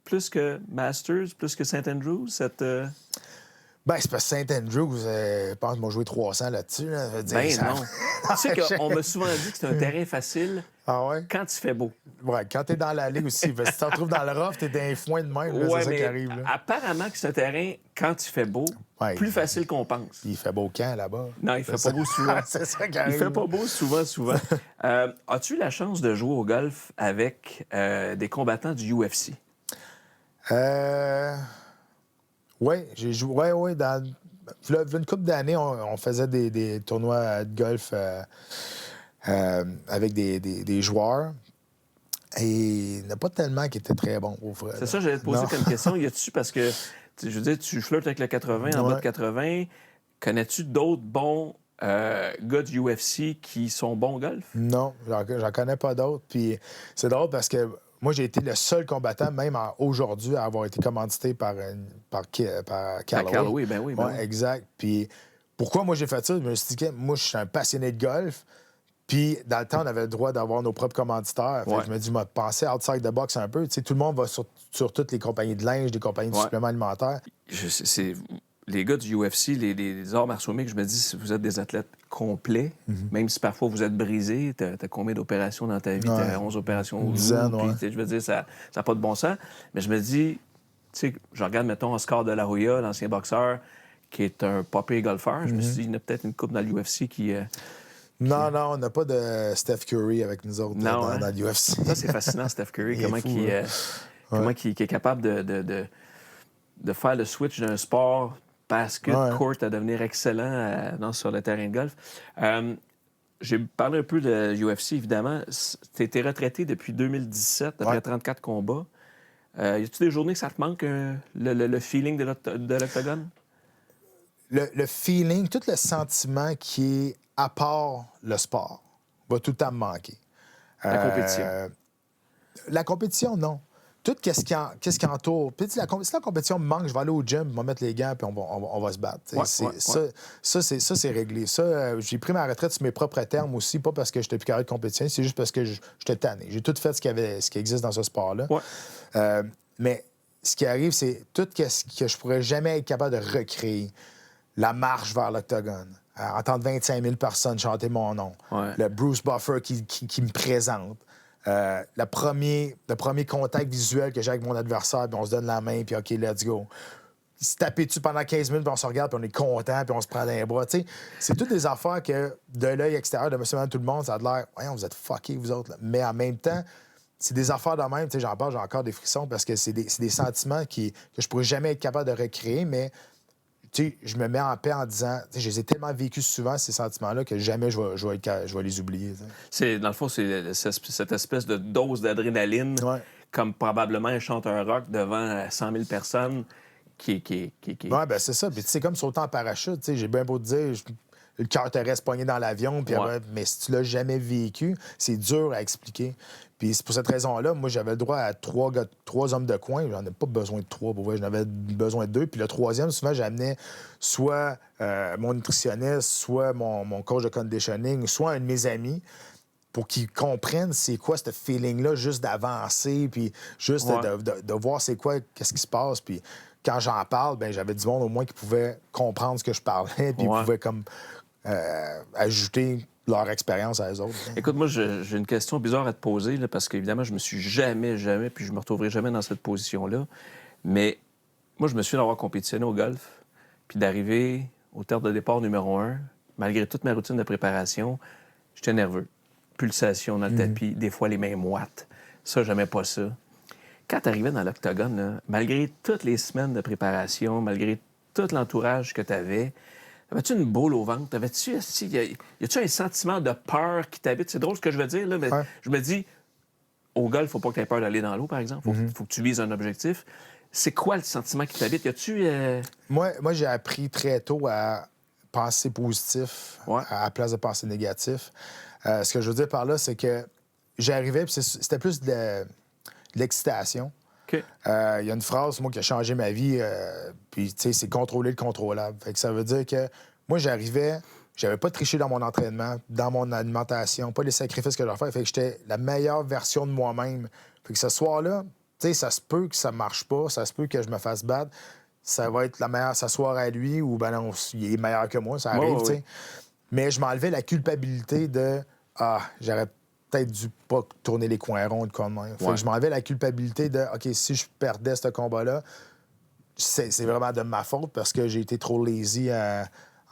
plus que Masters, plus que St. Andrews, cette... Ben, c'est parce que St. Andrews, je pense qu'ils m'ont joué 300 là-dessus. Là. Ben non. Tu sais qu'on m'a souvent dit que c'est un terrain facile quand il fait beau. Ouais, quand t'es dans la ligue aussi. Si tu te retrouves dans le rough, t'es dans un foin de même. Là, c'est ça qui arrive. Là. Apparemment que c'est un terrain, quand il fait beau, plus facile qu'on pense. Il fait beau quand, là-bas? Non, il fait pas beau souvent. C'est ça qui arrive. Il fait pas beau souvent. As-tu eu la chance de jouer au golf avec des combattants du UFC? Oui, j'ai joué. Oui. Dans une couple d'années, on faisait des tournois de golf avec des joueurs. Et il n'y en a pas tellement qui étaient très bons, au vrai. C'est ça, j'allais te poser comme question. Y a-tu, parce que, je veux dire, tu flirtes avec le 80, en bas de 80. Connais-tu d'autres bons gars du UFC qui sont bons au golf? Non, j'en connais pas d'autres. Puis c'est drôle parce que moi, j'ai été le seul combattant, même aujourd'hui, à avoir été commandité par Callaway. Callaway, ben oui. Ouais, exact. Puis pourquoi moi j'ai fait ça? Je me suis dit que moi, je suis un passionné de golf. Puis dans le temps, on avait le droit d'avoir nos propres commanditaires. Fait que je me dis, penser outside the box un peu. Tu sais, tout le monde va sur toutes les compagnies de linge, des compagnies de suppléments alimentaires. Les gars du UFC, les arts martiaux mixtes, je me dis, si vous êtes des athlètes complets, même si parfois vous êtes brisés, t'as combien d'opérations dans ta vie? T'as 11 opérations au genou, puis je veux dire, ça n'a pas de bon sens. Mais je me dis, tu sais, je regarde, mettons, Oscar de la Hoya, l'ancien boxeur, qui est un popé golfeur. Je me suis dit, il y en a peut-être une couple dans l'UFC qui... Non, on n'a pas de Steph Curry avec nous autres dans l'UFC. Ça, c'est fascinant, Steph Curry, comment il est capable de faire le switch d'un sport basket court à devenir excellent sur le terrain de golf. J'ai parlé un peu de l'UFC, évidemment. Tu été retraité depuis 2017, après 34 combats. Y a-tu des journées que ça te manque, le feeling de l'octogone? le feeling, tout le sentiment qui est à part le sport va tout le temps me manquer. La compétition. La compétition, non. Tout qu'est-ce qui entoure. Puis, si la compétition me manque, je vais aller au gym, je vais mettre les gants, puis on va se battre. Ça, c'est réglé. Ça, j'ai pris ma retraite sur mes propres termes aussi, pas parce que j'étais plus carré de compétition, c'est juste parce que j'étais tanné. J'ai tout fait ce qui existe dans ce sport-là. Ouais. Mais ce qui arrive, c'est tout ce que je pourrais jamais être capable de recréer. La marche vers l'octogone. Entendre 25 000 personnes chanter mon nom. Ouais. Le Bruce Buffer qui me présente. Le premier contact visuel que j'ai avec mon adversaire, puis on se donne la main, puis OK, let's go. Se taper dessus pendant 15 minutes, puis on se regarde, puis on est content, puis on se prend dans les bras. T'sais, c'est toutes des affaires que, de l'œil extérieur, de monsieur, tout le monde, ça a l'air, voyons, vous êtes fuckés, vous autres. Là. Mais en même temps, c'est des affaires de même. J'en parle, j'ai encore des frissons parce que c'est des sentiments que je pourrais jamais être capable de recréer, mais je me mets en paix en disant, je les ai tellement vécus souvent, ces sentiments-là, que jamais je vais les oublier. Dans le fond, c'est cette espèce de dose d'adrénaline, comme probablement un chanteur rock devant 100 000 personnes qui... Oui, ben c'est ça. Puis c'est comme sauter en parachute. J'ai bien beau te dire, le cœur te reste pogné dans l'avion, mais si tu l'as jamais vécu, c'est dur à expliquer. Puis c'est pour cette raison-là, moi, j'avais le droit à trois hommes de coin. J'en ai pas besoin de 3, pour vrai. J'en avais besoin de 2. Puis le troisième, souvent, j'amenais soit mon nutritionniste, soit mon coach de conditioning, soit un de mes amis pour qu'ils comprennent c'est quoi ce feeling-là, juste d'avancer, puis juste de voir c'est quoi, qu'est-ce qui se passe. Puis quand j'en parle, ben j'avais du monde au moins qui pouvait comprendre ce que je parlais, puis ils pouvaient comme ajouter leur expérience à eux autres. Écoute, moi, j'ai une question bizarre à te poser, là, parce qu'évidemment, je me suis jamais, puis je me retrouverai jamais dans cette position-là. Mais moi, je me souviens d'avoir compétitionné au golf, puis d'arriver au terre de départ numéro 1, malgré toute ma routine de préparation, j'étais nerveux. Pulsation dans le tapis, des fois les mains moites. Ça, j'aimais pas ça. Quand tu arrivais dans l'octogone, là, malgré toutes les semaines de préparation, malgré tout l'entourage que tu avais, avais-tu une boule au ventre? Y a-tu un sentiment de peur qui t'habite? C'est drôle ce que je veux dire, là, mais je me dis, au golf, faut pas que tu aies peur d'aller dans l'eau, par exemple. Faut que tu vises un objectif. C'est quoi le sentiment qui t'habite? Y a-tu... Moi, j'ai appris très tôt à penser positif à la place de penser négatif. Ce que je veux dire par là, c'est que j'arrivais, puis c'était plus de l'excitation. OK. Il y a une phrase, moi, qui a changé ma vie, puis, tu sais, c'est contrôler le contrôlable. Fait que ça veut dire que moi, j'arrivais, j'avais pas triché dans mon entraînement, dans mon alimentation, pas les sacrifices que je dois faire. Fait que j'étais la meilleure version de moi-même. Fait que ce soir-là, tu sais, ça se peut que ça marche pas, ça se peut que je me fasse battre. Ça va être la meilleure, sa soirée à lui, ou ben non, il est meilleur que moi, ça arrive, tu sais. Mais je m'enlevais la culpabilité de j'aurais peut-être dû pas tourner les coins ronds de quoi de même. Fait que je m'enlevais la culpabilité de OK, si je perdais ce combat-là, c'est vraiment de ma faute parce que j'ai été trop lazy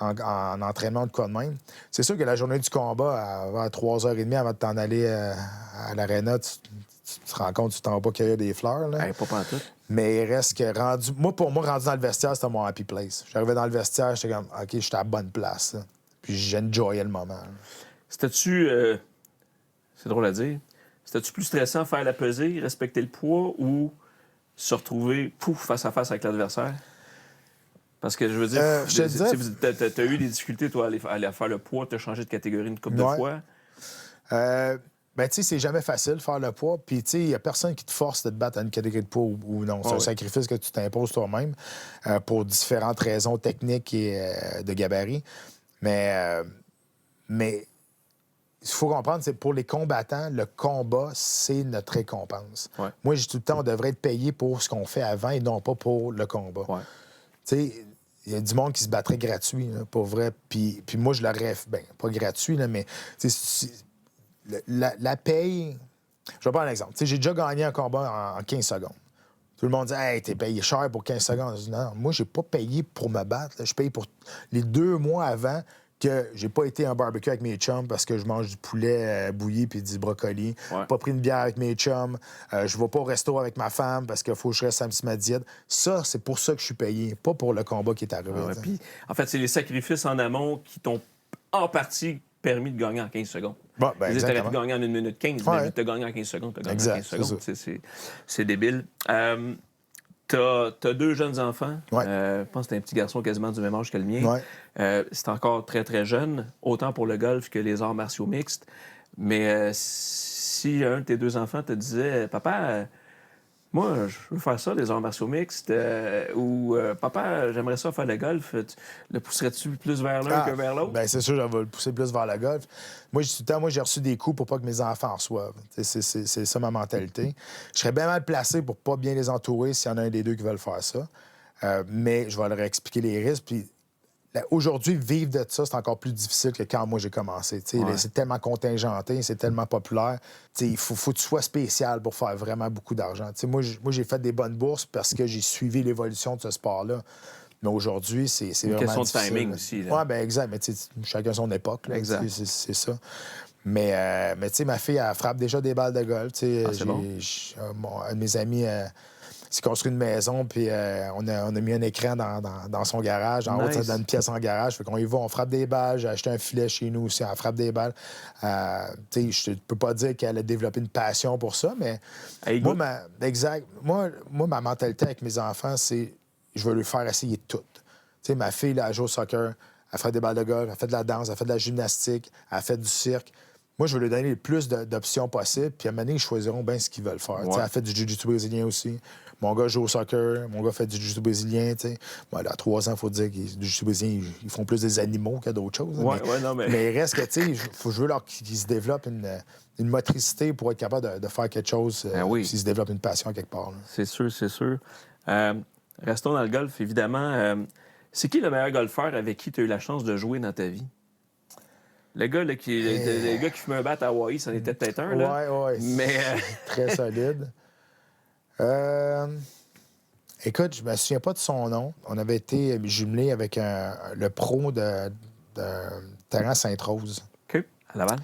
en entraînement de quoi de même. C'est sûr que la journée du combat, à 3h30 avant de t'en aller à l'aréna, tu te rends compte que tu t'en vas pas cueillir des fleurs. Là. Pas pantoute. Mais il reste que rendu dans le vestiaire, c'était mon happy place. J'arrivais dans le vestiaire, j'étais comme OK, j'étais à la bonne place. Là. Puis j'enjoyais le moment. Là. C'était-tu... c'est drôle à dire. C'était-tu plus stressant faire la pesée, respecter le poids ou se retrouver face à face avec l'adversaire? Parce que je veux dire, t'as eu des difficultés, toi, à aller faire le poids, t'as changé de catégorie une couple de fois. Ben, tu sais, c'est jamais facile de faire le poids. Puis, tu sais, il n'y a personne qui te force de te battre à une catégorie de poids ou non. C'est un sacrifice que tu t'imposes toi-même pour différentes raisons techniques et de gabarit. Mais il faut comprendre, c'est pour les combattants, le combat, c'est notre récompense. Ouais. Moi, j'ai tout le temps, on devrait être payé pour ce qu'on fait avant et non pas pour le combat. Ouais. Tu sais, il y a du monde qui se battrait gratuit, là, pour vrai. Puis moi, je l'aurais... Ben, pas gratuit, là, mais... La paye... Je vais prendre un exemple. Tu sais, j'ai déjà gagné un combat en 15 secondes. Tout le monde dit « Hey, t'es payé cher pour 15 secondes. » Je dis « Non, moi, j'ai pas payé pour me battre. Là. Je paye pour les 2 mois avant... que j'ai pas été à un barbecue avec mes chums parce que je mange du poulet bouilli puis du brocoli. Pas pris une bière avec mes chums. Je vais pas au resto avec ma femme parce qu'il faut que je reste samedi ma diète. Ça, c'est pour ça que je suis payé, pas pour le combat qui est arrivé. Puis, en fait, c'est les sacrifices en amont qui t'ont en partie permis de gagner en 15 secondes. Bon, ben, tu aurais pu gagner en 1 minute 15, mais tu as gagné en 15 secondes. C'est débile. T'as 2 jeunes enfants. Ouais. Je pense que t'as un petit garçon quasiment du même âge que le mien. Ouais. C'est encore très, très jeune, autant pour le golf que les arts martiaux mixtes. Mais si un de tes 2 enfants te disait « Papa, moi, je veux faire ça, les arts martiaux mixtes. » ou « Papa, j'aimerais ça faire le golf. » Le pousserais-tu plus vers l'un que vers l'autre? Ben c'est sûr, je vais le pousser plus vers le golf. Moi, j'ai reçu des coups pour pas que mes enfants en reçoivent. C'est ça ma mentalité. Je serais bien mal placé pour pas bien les entourer s'il y en a un des deux qui veulent faire ça. Mais je vais leur expliquer les risques. Puis aujourd'hui, vivre de ça, c'est encore plus difficile que quand moi j'ai commencé. Ouais. C'est tellement contingenté, c'est tellement populaire. Il faut que tu sois spécial pour faire vraiment beaucoup d'argent. Moi, j'ai fait des bonnes bourses parce que j'ai suivi l'évolution de ce sport-là. Mais aujourd'hui, c'est vraiment question de difficile. timing aussi. Oui, bien exact. Mais chacun son époque. Là, exact. C'est ça. Mais tu sais, ma fille, elle frappe déjà des balles de golf. C'est bon. Un de mes amis s'est construit une maison, puis on a mis un écran dans son garage. En haut, Nice. dans une pièce en garage. Fait qu'on y va, on frappe des balles. J'ai acheté un filet chez nous aussi, on frappe des balles. Tu sais, je peux pas dire qu'elle a développé une passion pour ça, mais Hey, moi, ma mentalité avec mes enfants, c'est je veux leur faire essayer de tout. Tu sais, ma fille, là, elle joue au soccer, elle fait des balles de golf, elle fait de la danse, elle fait de la gymnastique, elle fait du cirque. Moi, je veux leur donner le plus d'options possibles, puis à un moment donné, ils choisiront bien ce qu'ils veulent faire. Ouais. Tu sais, elle fait du jiu-jitsu brésilien aussi. Mon gars joue au soccer, mon gars fait du jiu-jitsu brésilien. Tu sais. Bon, là, à 3 ans, il faut dire que du jiu-jitsu brésilien, ils font plus des animaux que d'autres choses. Ouais, mais il reste que, tu sais, je veux qu'ils se développent une motricité pour être capable de faire quelque chose, oui. s'ils se développent une passion quelque part. Là. C'est sûr, c'est sûr. Restons dans le golf, évidemment. C'est qui le meilleur golfeur avec qui tu as eu la chance de jouer dans ta vie? Le gars, là, le gars qui fumait un bat à Hawaï, c'en était peut-être un. Là. Ouais. Mais Très solide. Écoute, je me souviens pas de son nom. On avait été jumelés avec le pro de terrain Sainte-Rose. OK. À Laval?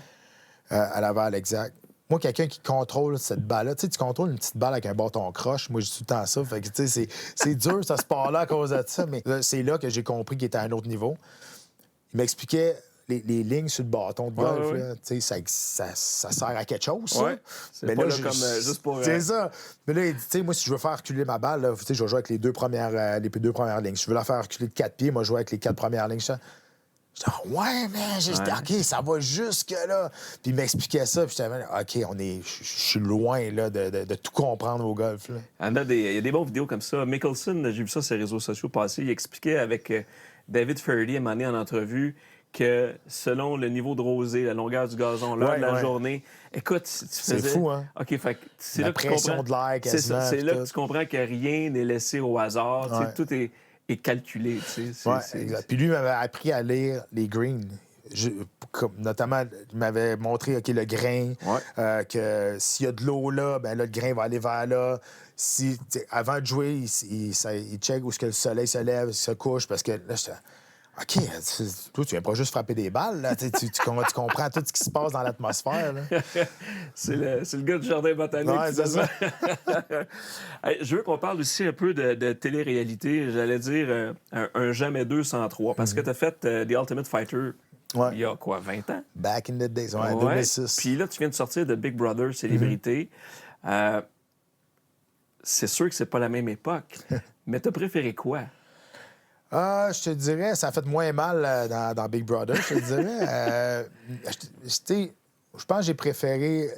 À Laval, exact. Moi, quelqu'un qui contrôle cette balle-là, tu sais, tu contrôles une petite balle avec un bâton croche. Moi, j'ai tout le temps ça. Fait que, tu sais, c'est dur, ce sport-là, à cause de ça. Mais c'est là que j'ai compris qu'il était à un autre niveau. Il m'expliquait les lignes sur le bâton de golf. Ouais. Là, tu sais, ça sert à quelque chose, ça. Ouais. C'est Mais pas là, là, comme juste pour... C'est ça. Mais là, il dit, tu sais, moi, si je veux faire reculer ma balle, là, tu sais, je vais jouer avec les deux premières lignes. Si je veux la faire reculer de 4 pieds, moi, je joue avec les 4 premières lignes. Je dis, ouais, mais OK, ça va jusque-là. Puis il m'expliquait ça, puis j'étais, OK, je suis loin là, de tout comprendre au golf. Là. Il y a des bonnes vidéos comme ça. Mickelson, j'ai vu ça sur les réseaux sociaux passer, il expliquait avec David Feherty, à un moment donné, en entrevue, que selon le niveau de rosée, la longueur du gazon, l'heure de la journée, écoute, tu faisais... C'est fou, hein? OK, fait que c'est la là que tu pression comprends... de l'air, quasiment. C'est là que tu comprends que rien n'est laissé au hasard. Ouais. Tout est calculé. Exact. Puis lui m'avait appris à lire les greens. Notamment, il m'avait montré le grain, que s'il y a de l'eau là, ben là, le grain va aller vers là. Avant de jouer, il check où est-ce que le soleil se lève, se couche, parce que là, j'étais... OK, toi, tu viens pas juste frapper des balles, là. Tu comprends tout ce qui se passe dans l'atmosphère. Là. C'est le gars du jardin botanique. Ouais, c'est ça. Hey, je veux qu'on parle aussi un peu de télé-réalité. J'allais dire un jamais 2 sans 3. Parce que tu as fait The Ultimate Fighter il y a quoi, 20 ans? Back in the days, 2006. Puis là, tu viens de sortir de Big Brother Célébrité. C'est sûr que c'est pas la même époque. Mais t'as préféré quoi? Je te dirais, ça a fait moins mal dans Big Brother, je te dirais. Je pense que j'ai préféré...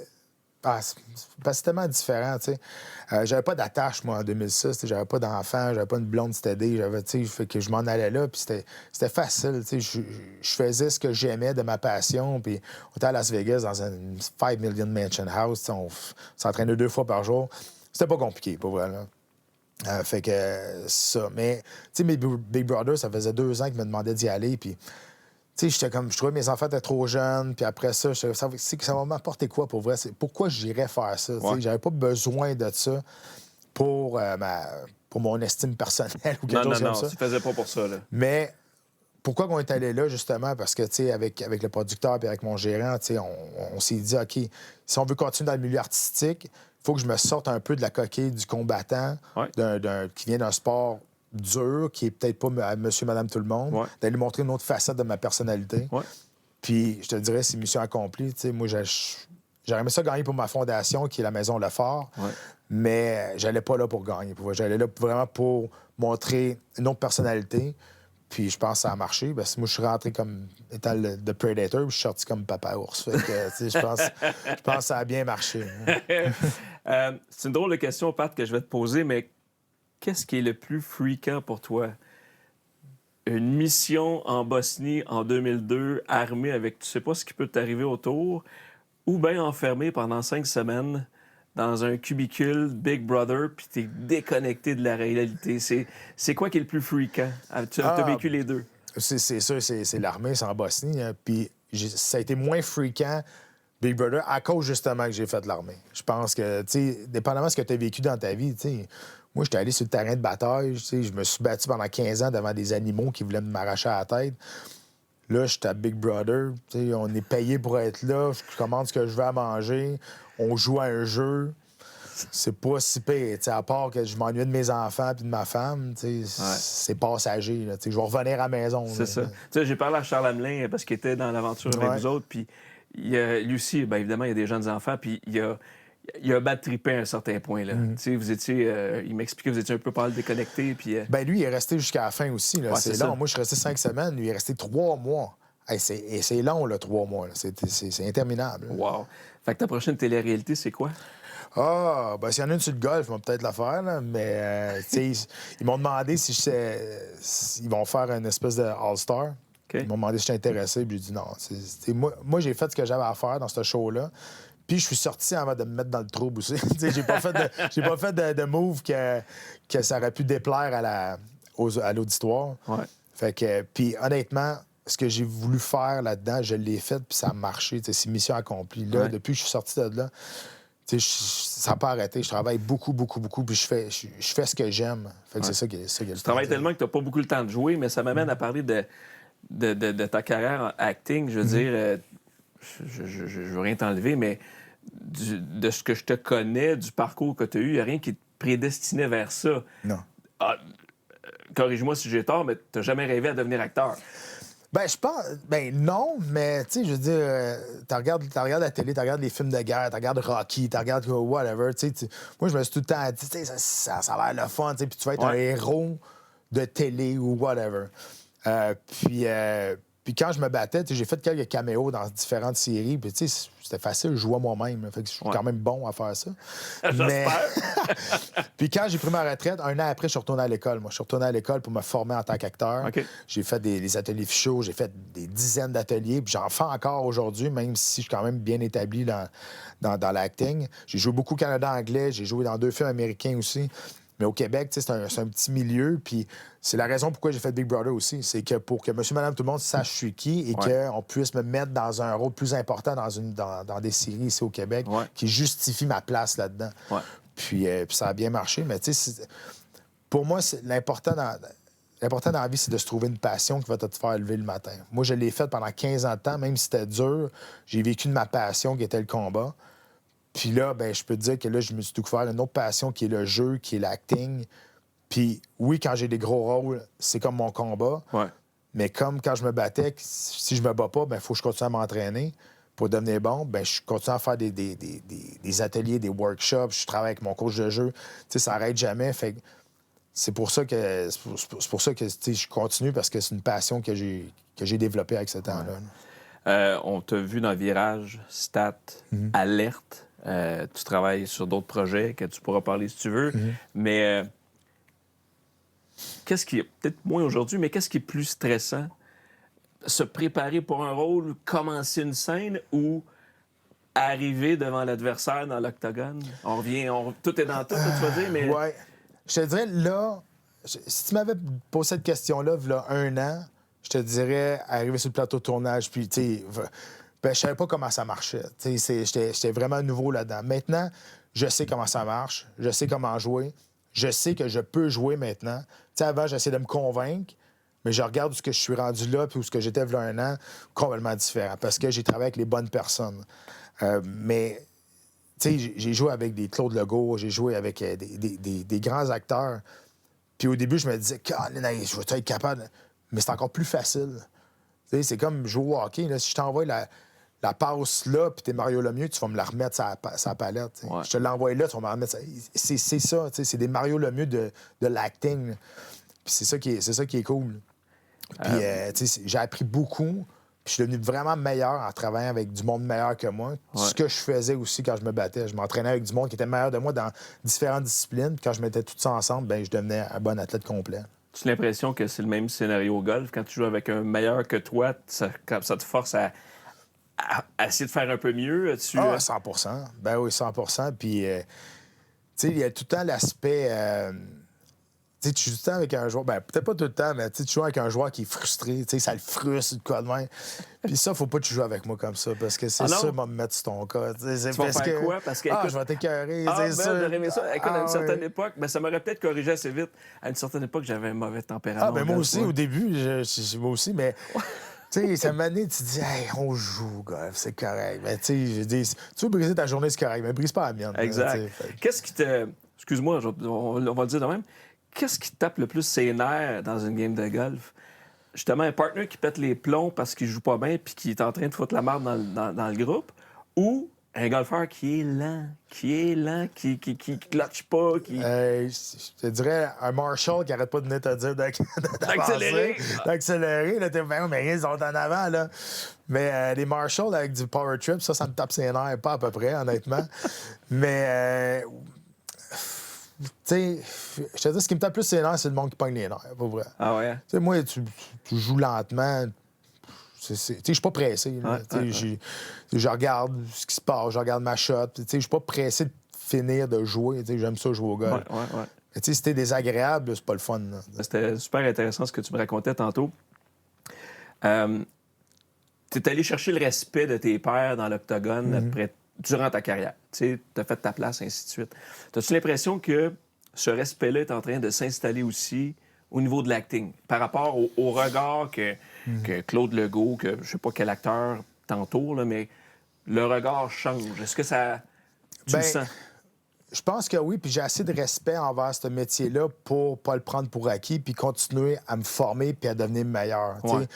c'est tellement différent, tu sais. J'avais pas d'attache, moi, en 2006. J'avais pas d'enfant, j'avais pas une blonde stédée. Fait que je m'en allais là, puis c'était facile, tu sais. Je faisais ce que j'aimais de ma passion, puis on était à Las Vegas dans une 5 million mansion house. On s'entraînait 2 fois par jour. C'était pas compliqué, pour vrai, là. Fait que ça. Mais, tu sais, mes Big Brother, ça faisait 2 ans qu'ils me demandaient d'y aller. Puis, tu sais, je trouvais que mes enfants étaient trop jeunes. Puis après ça, ça va m'apporter quoi pour vrai? Pourquoi j'irais faire ça? Ouais. J'avais pas besoin de ça pour mon estime personnelle ou quelque chose comme ça. Non, tu faisais pas pour ça, là. Mais pourquoi on est allé là, justement? Parce que, tu sais, avec le producteur et avec mon gérant, tu sais, on s'est dit, OK, si on veut continuer dans le milieu artistique, il faut que je me sorte un peu de la coquille du combattant, qui vient d'un sport dur, qui est peut-être pas monsieur, madame, tout le monde, d'aller montrer une autre facette de ma personnalité. Ouais. Puis, je te dirais, c'est mission accomplie. Tu sais, moi, j'aurais aimé ça gagner pour ma fondation, qui est la Maison Lefort. Ouais. Mais j'allais pas là pour gagner. J'allais là vraiment pour montrer une autre personnalité. Puis je pense que ça a marché. Parce que moi, je suis rentré comme étant le Predator, puis je suis sorti comme Papa Ours. Fait que, tu sais, je pense que ça a bien marché. C'est une drôle de question, Pat, que je vais te poser, mais qu'est-ce qui est le plus fréquent pour toi? Une mission en Bosnie en 2002, armée avec tu sais pas ce qui peut t'arriver autour, ou bien enfermé pendant 5 semaines dans un cubicule Big Brother, puis t'es déconnecté de la réalité. C'est quoi qui est le plus fréquent? Tu as vécu les deux. C'est sûr, c'est l'armée, c'est en Bosnie. Hein, puis ça a été moins fréquent, Big Brother, à cause justement que j'ai fait de l'armée. Je pense que, tu sais, dépendamment de ce que tu as vécu dans ta vie, tu sais, moi, j'étais allé sur le terrain de bataille, tu sais, je me suis battu pendant 15 ans devant des animaux qui voulaient m'arracher à la tête. Là, j'étais à Big Brother, tu sais, on est payé pour être là, je commande ce que je veux à manger, on joue à un jeu. C'est pas si pire, tu sais, à part que je m'ennuie de mes enfants puis de ma femme, tu sais, c'est passager, là, tu sais, je vais revenir à la maison. C'est ça. Tu sais, j'ai parlé à Charles Hamelin parce qu'il était dans l'aventure avec vous autres, puis lui aussi, bien évidemment, il y a des jeunes enfants, puis il a bad trippé à un certain point, là. Tu sais, vous étiez... il m'expliquait que vous étiez un peu pas mal déconnecté, puis... Ben lui, il est resté jusqu'à la fin aussi, là. Ouais, c'est ça. long. Moi, je suis resté 5 semaines, lui, il est resté 3 mois. Hey, c'est long, là, 3 mois, là. C'est interminable. Wow. Fait que ta prochaine télé-réalité, c'est quoi? Ah, ben s'il y en a une sur le golf, ils vont peut-être la faire, là, mais tu sais, ils m'ont demandé si ils vont faire une espèce de All-Star. Okay. Ils m'ont demandé si j'étais intéressé, puis j'ai dit non. Moi, j'ai fait ce que j'avais à faire dans ce show-là. Puis je suis sorti avant de me mettre dans le trouble aussi. J'ai pas fait de move que ça aurait pu déplaire à l'auditoire. Ouais. Fait que, puis honnêtement, ce que j'ai voulu faire là-dedans, je l'ai fait, puis ça a marché. C'est mission accomplie. Là, depuis que je suis sorti de là, ça n'a pas arrêté. Je travaille beaucoup, puis je fais ce que j'aime. Fait que c'est ça qui est Tu travailles tellement que tu n'as pas beaucoup le temps de jouer, mais ça m'amène à parler de ta carrière en acting. Je veux dire, je veux rien t'enlever, mais de ce que je te connais, du parcours que tu as eu, il n'y a rien qui te prédestinait vers ça. Non. Corrige-moi si j'ai tort, mais tu n'as jamais rêvé à devenir acteur. Ben, je pense. Ben, non, mais, tu sais, je veux dire, tu regardes la télé, tu regardes les films de guerre, tu regardes Rocky, tu regardes whatever, tu sais. Moi, je me suis tout le temps dit, tu sais, ça a l'air le fun, tu sais, puis tu vas être un héros de télé ou whatever. Puis quand je me battais, j'ai fait quelques caméos dans différentes séries, puis tu sais, c'était facile, je jouais moi-même. Fait que je suis quand même bon à faire ça. J'espère. Puis quand j'ai pris ma retraite, 1 an après, je suis retourné à l'école. Moi, je suis retourné à l'école pour me former en tant qu'acteur. Okay. J'ai fait des ateliers fichaux, j'ai fait des dizaines d'ateliers, puis j'en fais encore aujourd'hui, même si je suis quand même bien établi dans l'acting. J'ai joué beaucoup au Canada anglais, j'ai joué dans 2 films américains aussi. Mais au Québec, c'est un petit milieu, puis c'est la raison pourquoi j'ai fait Big Brother aussi. C'est que pour que monsieur, madame, tout le monde sache je suis qui et qu'on puisse me mettre dans un rôle plus important dans des séries ici au Québec qui justifie ma place là-dedans. Ouais. Puis ça a bien marché, mais tu sais, pour moi, l'important dans la vie, c'est de se trouver une passion qui va te faire lever le matin. Moi, je l'ai fait pendant 15 ans de temps, même si c'était dur, j'ai vécu de ma passion qui était le combat. Puis là, ben, je peux te dire que là, je me suis découvert une autre passion qui est le jeu, qui est l'acting. Puis oui, quand j'ai des gros rôles, c'est comme mon combat. Ouais. Mais comme quand je me battais, si je me bats pas, ben il faut que je continue à m'entraîner pour devenir bon. Ben je continue à faire des ateliers, des workshops. Je travaille avec mon coach de jeu. Tu sais, ça n'arrête jamais. Fait que c'est pour ça que je continue parce que c'est une passion que j'ai développée avec ce temps-là. On t'a vu dans Virage, Stat, Alerte. Tu travailles sur d'autres projets que tu pourras parler si tu veux. Mais qu'est-ce qui est, peut-être moins aujourd'hui, mais qu'est-ce qui est plus stressant? Se préparer pour un rôle, commencer une scène ou arriver devant l'adversaire dans l'octogone? Tout est dans tout, tu vas dire, mais... Ouais. Je te dirais, là, si tu m'avais posé cette question-là, il y a 1 an, je te dirais, arriver sur le plateau de tournage, puis, tu sais... Ben, je savais pas comment ça marchait. J'étais vraiment nouveau là-dedans. Maintenant, je sais comment ça marche. Je sais comment jouer. Je sais que je peux jouer maintenant. T'sais, avant, j'essayais de me convaincre, mais je regarde où ce que je suis rendu là puis où ce que j'étais il y a 1 an, complètement différent. Parce que j'ai travaillé avec les bonnes personnes. Mais j'ai joué avec des Claude Legault, j'ai joué avec des grands acteurs. Puis au début, je me disais, je vais être capable. Mais c'est encore plus facile. C'est comme jouer au hockey. Là, si je t'envoie la passe là, puis t'es Mario Lemieux, tu vas me la remettre sur la palette. T'sais. Ouais. Je te l'envoie là, tu vas me la remettre. C'est ça, c'est des Mario Lemieux de l'acting. Là. Puis c'est ça qui est cool. Puis j'ai appris beaucoup. Puis je suis devenu vraiment meilleur en travaillant avec du monde meilleur que moi. Ouais. Ce que je faisais aussi quand je me battais. Je m'entraînais avec du monde qui était meilleur de moi dans différentes disciplines. Puis quand je mettais tout ça ensemble, ben je devenais un bon athlète complet. Tu as l'impression que c'est le même scénario au golf? Quand tu joues avec un meilleur que toi, ça te force à essayer de faire un peu mieux? 100 Ben oui, 100 Puis, tu sais, il y a tout le temps l'aspect... tu sais, tu joues tout le temps avec un joueur... Ben, peut-être pas tout le temps, mais tu joues avec un joueur qui est frustré. Tu sais, ça le frustre, de quoi de même. Puis ça, faut pas que tu joues avec moi comme ça, parce que c'est ça qui va me mettre sur ton cas. Tu vas faire quoi? Parce que, écoute, je vais t'écœurer, c'est ça. J'aurais aimé ça. Écoute, à une certaine époque, ben, ça m'aurait peut-être corrigé assez vite. À une certaine époque, j'avais un mauvais tempérament. Ben moi aussi, au début, moi aussi, mais... Tu sais, ça m'a donné, tu te dis, hey, on joue au golf, c'est correct. Mais tu sais, je dis, tu veux briser ta journée, c'est correct, mais brise pas la mienne. Exact. Qu'est-ce qui te. Excuse-moi, on va le dire de même. Qu'est-ce qui te tape le plus ses nerfs dans une game de golf? Justement, un partner qui pète les plombs parce qu'il joue pas bien puis qui est en train de foutre la merde dans le groupe, ou un golfeur qui est lent, qui clutche pas, qui... je te dirais un Marshall qui arrête pas de venir te dire d'accélérer. D'accélérer, là, t'es bien, mais ils sont en avant, là. Mais les Marshalls avec du power trip, ça me tape ses nerfs, pas à peu près, honnêtement. Mais... tu sais, je te dis, ce qui me tape plus ses nerfs, c'est le monde qui pogne les nerfs, pas vrai. Ah ouais? Tu sais, moi, tu joues lentement. Tu sais, je suis pas pressé. Je regarde ce qui se passe, je regarde ma shot. Tu sais, je suis pas pressé de finir de jouer. Tu sais, j'aime ça jouer au golf. Ouais. Tu sais, si t'es désagréable, c'est pas le fun. Là. C'était super intéressant ce que tu me racontais tantôt. Tu es allé chercher le respect de tes pairs dans l'octogone durant ta carrière. Tu as fait ta place, ainsi de suite. As-tu l'impression que ce respect-là est en train de s'installer aussi au niveau de l'acting, par rapport au regard que Claude Legault, que je sais pas quel acteur t'entoure, là, mais le regard change. Est-ce que ça... Tu le sens? Je pense que oui, puis j'ai assez de respect envers ce métier-là pour pas le prendre pour acquis, puis continuer à me former puis à devenir meilleur. Ouais.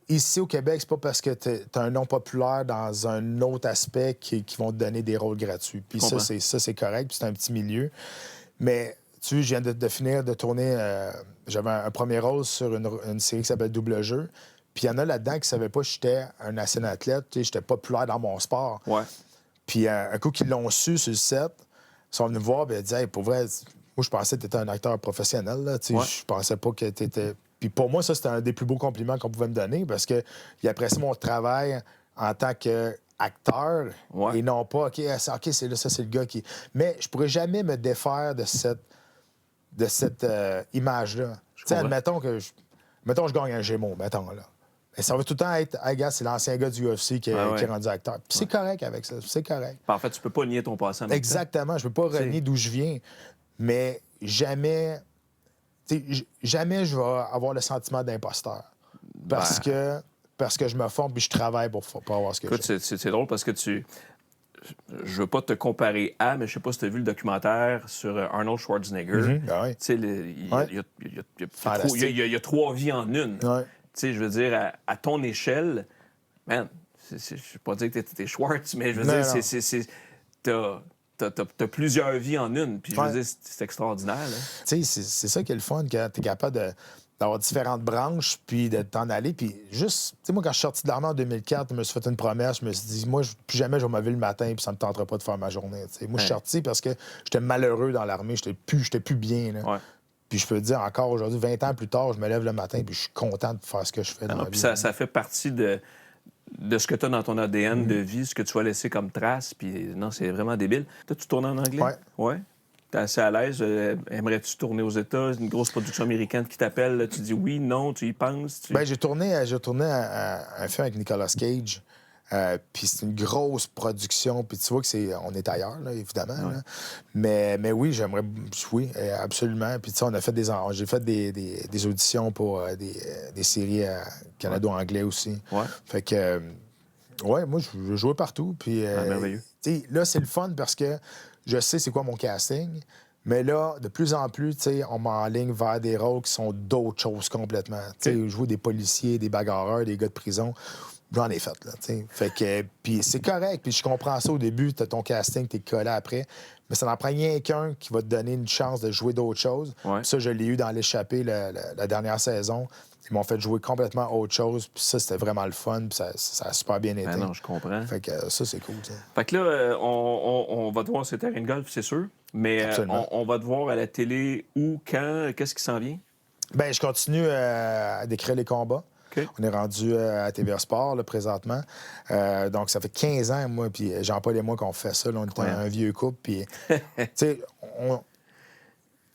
Ici, au Québec, c'est pas parce que tu as un nom populaire dans un autre aspect qui vont te donner des rôles gratuits. Puis ça, c'est correct, puis c'est un petit milieu. Mais, tu sais, je viens de finir de tourner... j'avais un premier rôle sur une série qui s'appelle Double Jeu. Puis il y en a là-dedans qui ne savaient pas que j'étais un ancien athlète. Tu sais, j'étais populaire dans mon sport. Ouais. Puis un coup qu'ils l'ont su sur le set, ils sont venus me voir et ils disaient, hey, pour vrai, moi, je pensais que tu étais un acteur professionnel. Là, tu sais, je pensais pas que tu étais... Puis pour moi, ça, c'était un des plus beaux compliments qu'on pouvait me donner parce qu'il apprécie mon travail en tant qu'acteur et non pas, OK, c'est là, ça, c'est le gars qui... Mais je pourrais jamais me défaire de cette image-là. Tu sais, admettons que je gagne un Gémeaux, mettons, là. Mais ça va tout le temps être, hey, gars, c'est l'ancien gars du UFC qui est rendu acteur. Puis c'est correct avec ça, c'est correct. En fait, tu peux pas nier ton passé. Exactement, je peux pas renier d'où je viens, mais jamais je vais avoir le sentiment d'imposteur. Parce que je me forme puis je travaille pour avoir ce que j'ai. C'est drôle parce que je veux pas te comparer à, mais je sais pas si tu as vu le documentaire sur Arnold Schwarzenegger. Tu sais, il y a 3 vies en une. Ouais. Tu sais, je veux dire, à ton échelle, man, je ne vais pas dire que t'es Schwartz, mais je veux dire, t'as plusieurs vies en une. Puis je veux dire, c'est extraordinaire. Tu sais, c'est ça qui est le fun, quand t'es capable d'avoir différentes branches, puis de t'en aller. Puis juste, tu sais, moi, quand je suis sorti de l'armée en 2004, je me suis fait une promesse. Je me suis dit, moi, plus jamais je vais me lever le matin, puis ça me tentera pas de faire ma journée. T'sais. Moi, je suis sorti parce que j'étais malheureux dans l'armée. J'étais plus bien. Là. Ouais. Puis je peux te dire, encore aujourd'hui, 20 ans plus tard, je me lève le matin, puis je suis content de faire ce que je fais dans la vie. Puis ça fait partie de ce que tu as dans ton ADN de vie, ce que tu vas laisser comme trace. Puis non, c'est vraiment débile. Toi, tu tournes en anglais? Oui. T'es assez à l'aise. Aimerais-tu tourner aux États? Une grosse production américaine qui t'appelle. Là, tu dis oui, non, tu y penses? Bien, j'ai tourné un film avec Nicolas Cage. Puis c'est une grosse production. Puis tu vois que on est ailleurs, là, évidemment. Ouais. Là. Mais oui, j'aimerais... Oui, absolument. Puis tu sais, j'ai fait des auditions pour des séries canado-anglais aussi. Ouais. Fait que... ouais, moi, je jouais partout. Puis... merveilleux. Là, c'est le fun parce que je sais c'est quoi mon casting. Mais là, de plus en plus, tu sais, on m'enligne vers des rôles qui sont d'autres choses complètement. Tu sais, jouer des policiers, des bagarreurs, des gars de prison, j'en ai fait, là, tu sais. Fait que, puis c'est correct, puis je comprends ça au début, t'as ton casting, t'es collé après, mais ça n'en prend rien qu'un qui va te donner une chance de jouer d'autres choses. Ouais. Puis ça, je l'ai eu dans l'échappée la dernière saison. Ils m'ont fait jouer complètement autre chose, puis ça, c'était vraiment le fun, puis ça a super bien été. Ben non, je comprends. Fait que ça, c'est cool, ça. Fait que là, on va te voir sur le terrain de golf, c'est sûr. Mais on va te voir à la télé où, quand, qu'est-ce qui s'en vient? Ben, je continue à décrire les combats. OK. On est rendu à TVA Sport, là, présentement. Donc, ça fait 15 ans, moi, puis Jean-Paul et moi, qu'on fait ça. Là, on est un vieux couple, puis... tu sais, moi,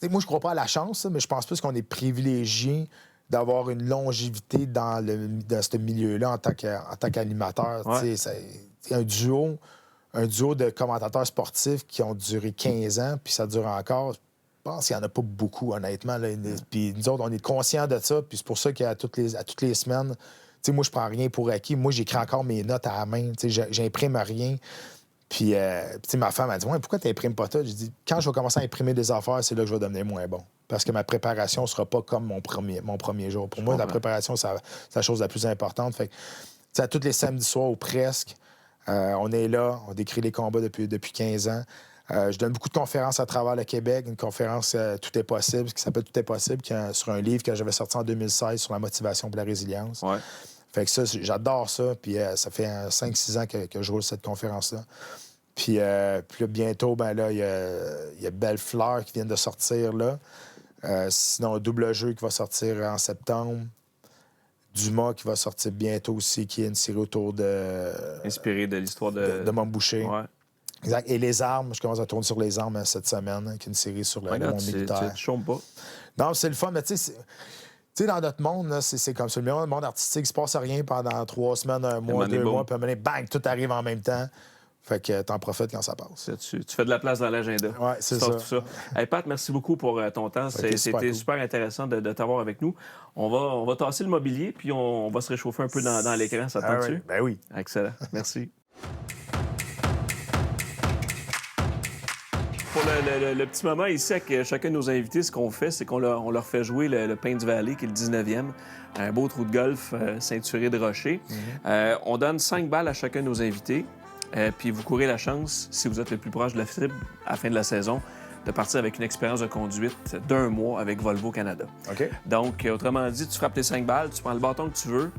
je crois pas à la chance, mais je pense plus qu'on est privilégié d'avoir une longévité dans ce milieu-là en tant qu'animateur. Ouais. Tu sais, c'est un duo de commentateurs sportifs qui ont duré 15 ans, puis ça dure encore. Je pense qu'il n'y en a pas beaucoup, honnêtement. Là. Puis nous autres, on est conscients de ça, puis c'est pour ça qu'à toutes les semaines, tu sais, moi, je prends rien pour acquis. Moi, j'écris encore mes notes à la main. Tu sais, j'imprime rien. Puis, tu sais, ma femme a dit « Ouais, pourquoi tu n'imprimes pas tout? » J'ai dit « Quand je vais commencer à imprimer des affaires, c'est là que je vais devenir moins bon. Parce que ma préparation ne sera pas comme mon premier jour. Pour moi, la préparation, c'est la chose la plus importante. Fait que, tu sais, à tous les samedis soirs ou presque, on est là, on décrit les combats depuis 15 ans. Je donne beaucoup de conférences à travers le Québec, une conférence Tout est possible, qui s'appelle Tout est possible, sur un livre que j'avais sorti en 2016 sur la motivation et la résilience. Ouais. Fait que ça, j'adore ça. Puis ça fait 5-6 ans que je roule cette conférence-là. Puis là, bientôt, ben là, il y a Belle Fleur qui vient de sortir là. Sinon, Double Jeu qui va sortir en septembre. Dumas qui va sortir bientôt aussi, qui est une série autour de... Inspiré de l'histoire de Mom Boucher. Ouais. Exact. Et Les Armes, je commence à tourner sur Les Armes cette semaine, qui est une série sur le monde militaire. Tu chômes pas. Non, c'est le fun, mais tu sais, dans notre monde, là, c'est comme ça. Le monde artistique, il ne se passe rien pendant 3 semaines, 1 mois, 2 mois, puis à un moment donné, bang, tout arrive en même temps. Fait que t'en profites quand ça passe. Tu fais de la place dans l'agenda. Oui, c'est ça. Tout ça. Hey, Pat, merci beaucoup pour ton temps. C'était super intéressant de t'avoir avec nous. On va tasser le mobilier, puis on va se réchauffer un peu dans l'écran. Ça te tente dessus? Ben oui. Excellent. Merci. Pour le petit moment ici, avec chacun de nos invités, ce qu'on fait, c'est qu'on leur fait jouer le Pain du Valley, qui est le 19e, un beau trou de golf ceinturé de rochers. On donne 5 balles à chacun de nos invités. Puis vous courez la chance, si vous êtes le plus proche de la cible à la fin de la saison, de partir avec une expérience de conduite d'1 mois avec Volvo Canada. OK. Donc, autrement dit, tu frappes tes 5 balles, tu prends le bâton que tu veux,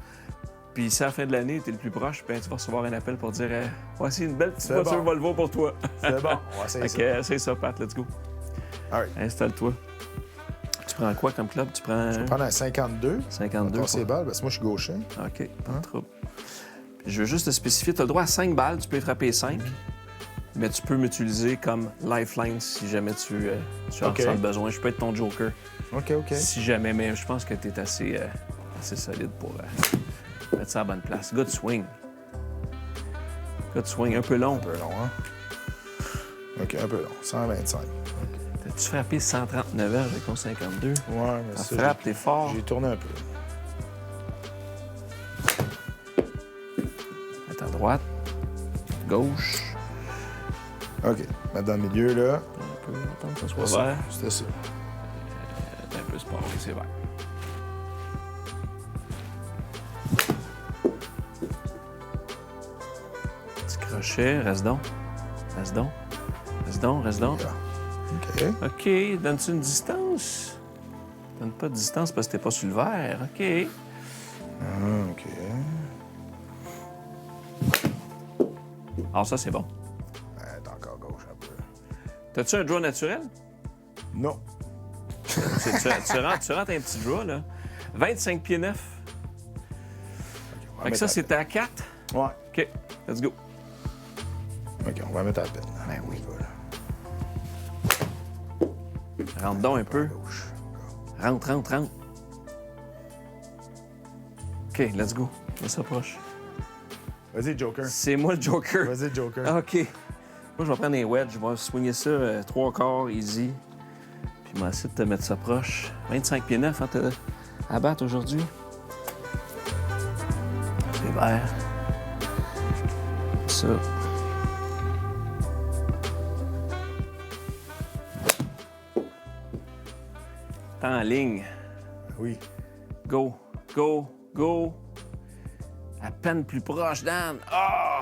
puis si à la fin de l'année, tu es le plus proche, ben, tu vas recevoir un appel pour dire voici une belle petite voiture Volvo pour toi. C'est bon, on va essayer ça. C'est ça, Pat, let's go. All right. Installe-toi. Tu prends quoi comme club? Tu prends... Je vais prendre un 52. 52. C'est balles, parce que moi, je suis gaucher. OK, pas de trouble. Je veux juste te spécifier, tu as le droit à 5 balles, tu peux y frapper 5, mais tu peux m'utiliser comme lifeline si jamais tu en ressens besoin. Je peux être ton joker. OK. Si jamais, mais je pense que tu es assez solide pour mettre ça à la bonne place. Good swing. Good swing, un peu long. Un peu long, hein? OK, un peu long. 125. T'as-tu frappé 139 heures avec ton 52? Ouais, mais ça... frappe, t'es fort. J'ai tourné un peu. À droite, gauche. OK. Mettre dans le milieu, là. On peut attendre que ça soit vert. C'était ça. Un peu sport, oui, c'est vert. Petit crochet, reste donc. Reste donc. OK. OK, donne-tu une distance? Donne pas de distance parce que t'es pas sur le vert. OK. OK. Alors ça, c'est bon. T'es encore gauche un peu. T'as-tu un draw naturel? Non. tu rentres un petit draw, là. 25 pieds 9. Fait que ça, c'est à 4? Ouais. OK, let's go. OK, on va mettre à la peine. Ben oui. Rentre donc un peu. Rentre. OK, let's go. On s'approche. Vas-y, Joker. C'est moi le Joker. Vas-y, Joker. OK. Moi, je vais prendre un wedge. Je vais swinger ça 3/4, easy. Puis je vais essayer de te mettre ça proche. 25 pieds 9, hein, t'as à battre aujourd'hui. C'est vert. Ça. en ligne. Oui. Go, go, go. À peine plus proche, Dan. Ah!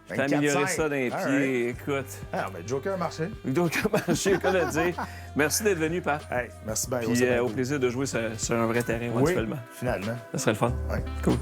Je t'ai amélioré ça d'un pied. Écoute. Ah, mais Joker a marché. Donc, marché, comme le dire. Merci d'être venu, Pat. Hey, merci bien. Puis au plaisir de jouer sur un vrai terrain, éventuellement. Oui, finalement. Ça serait le fun. Oui. Cool.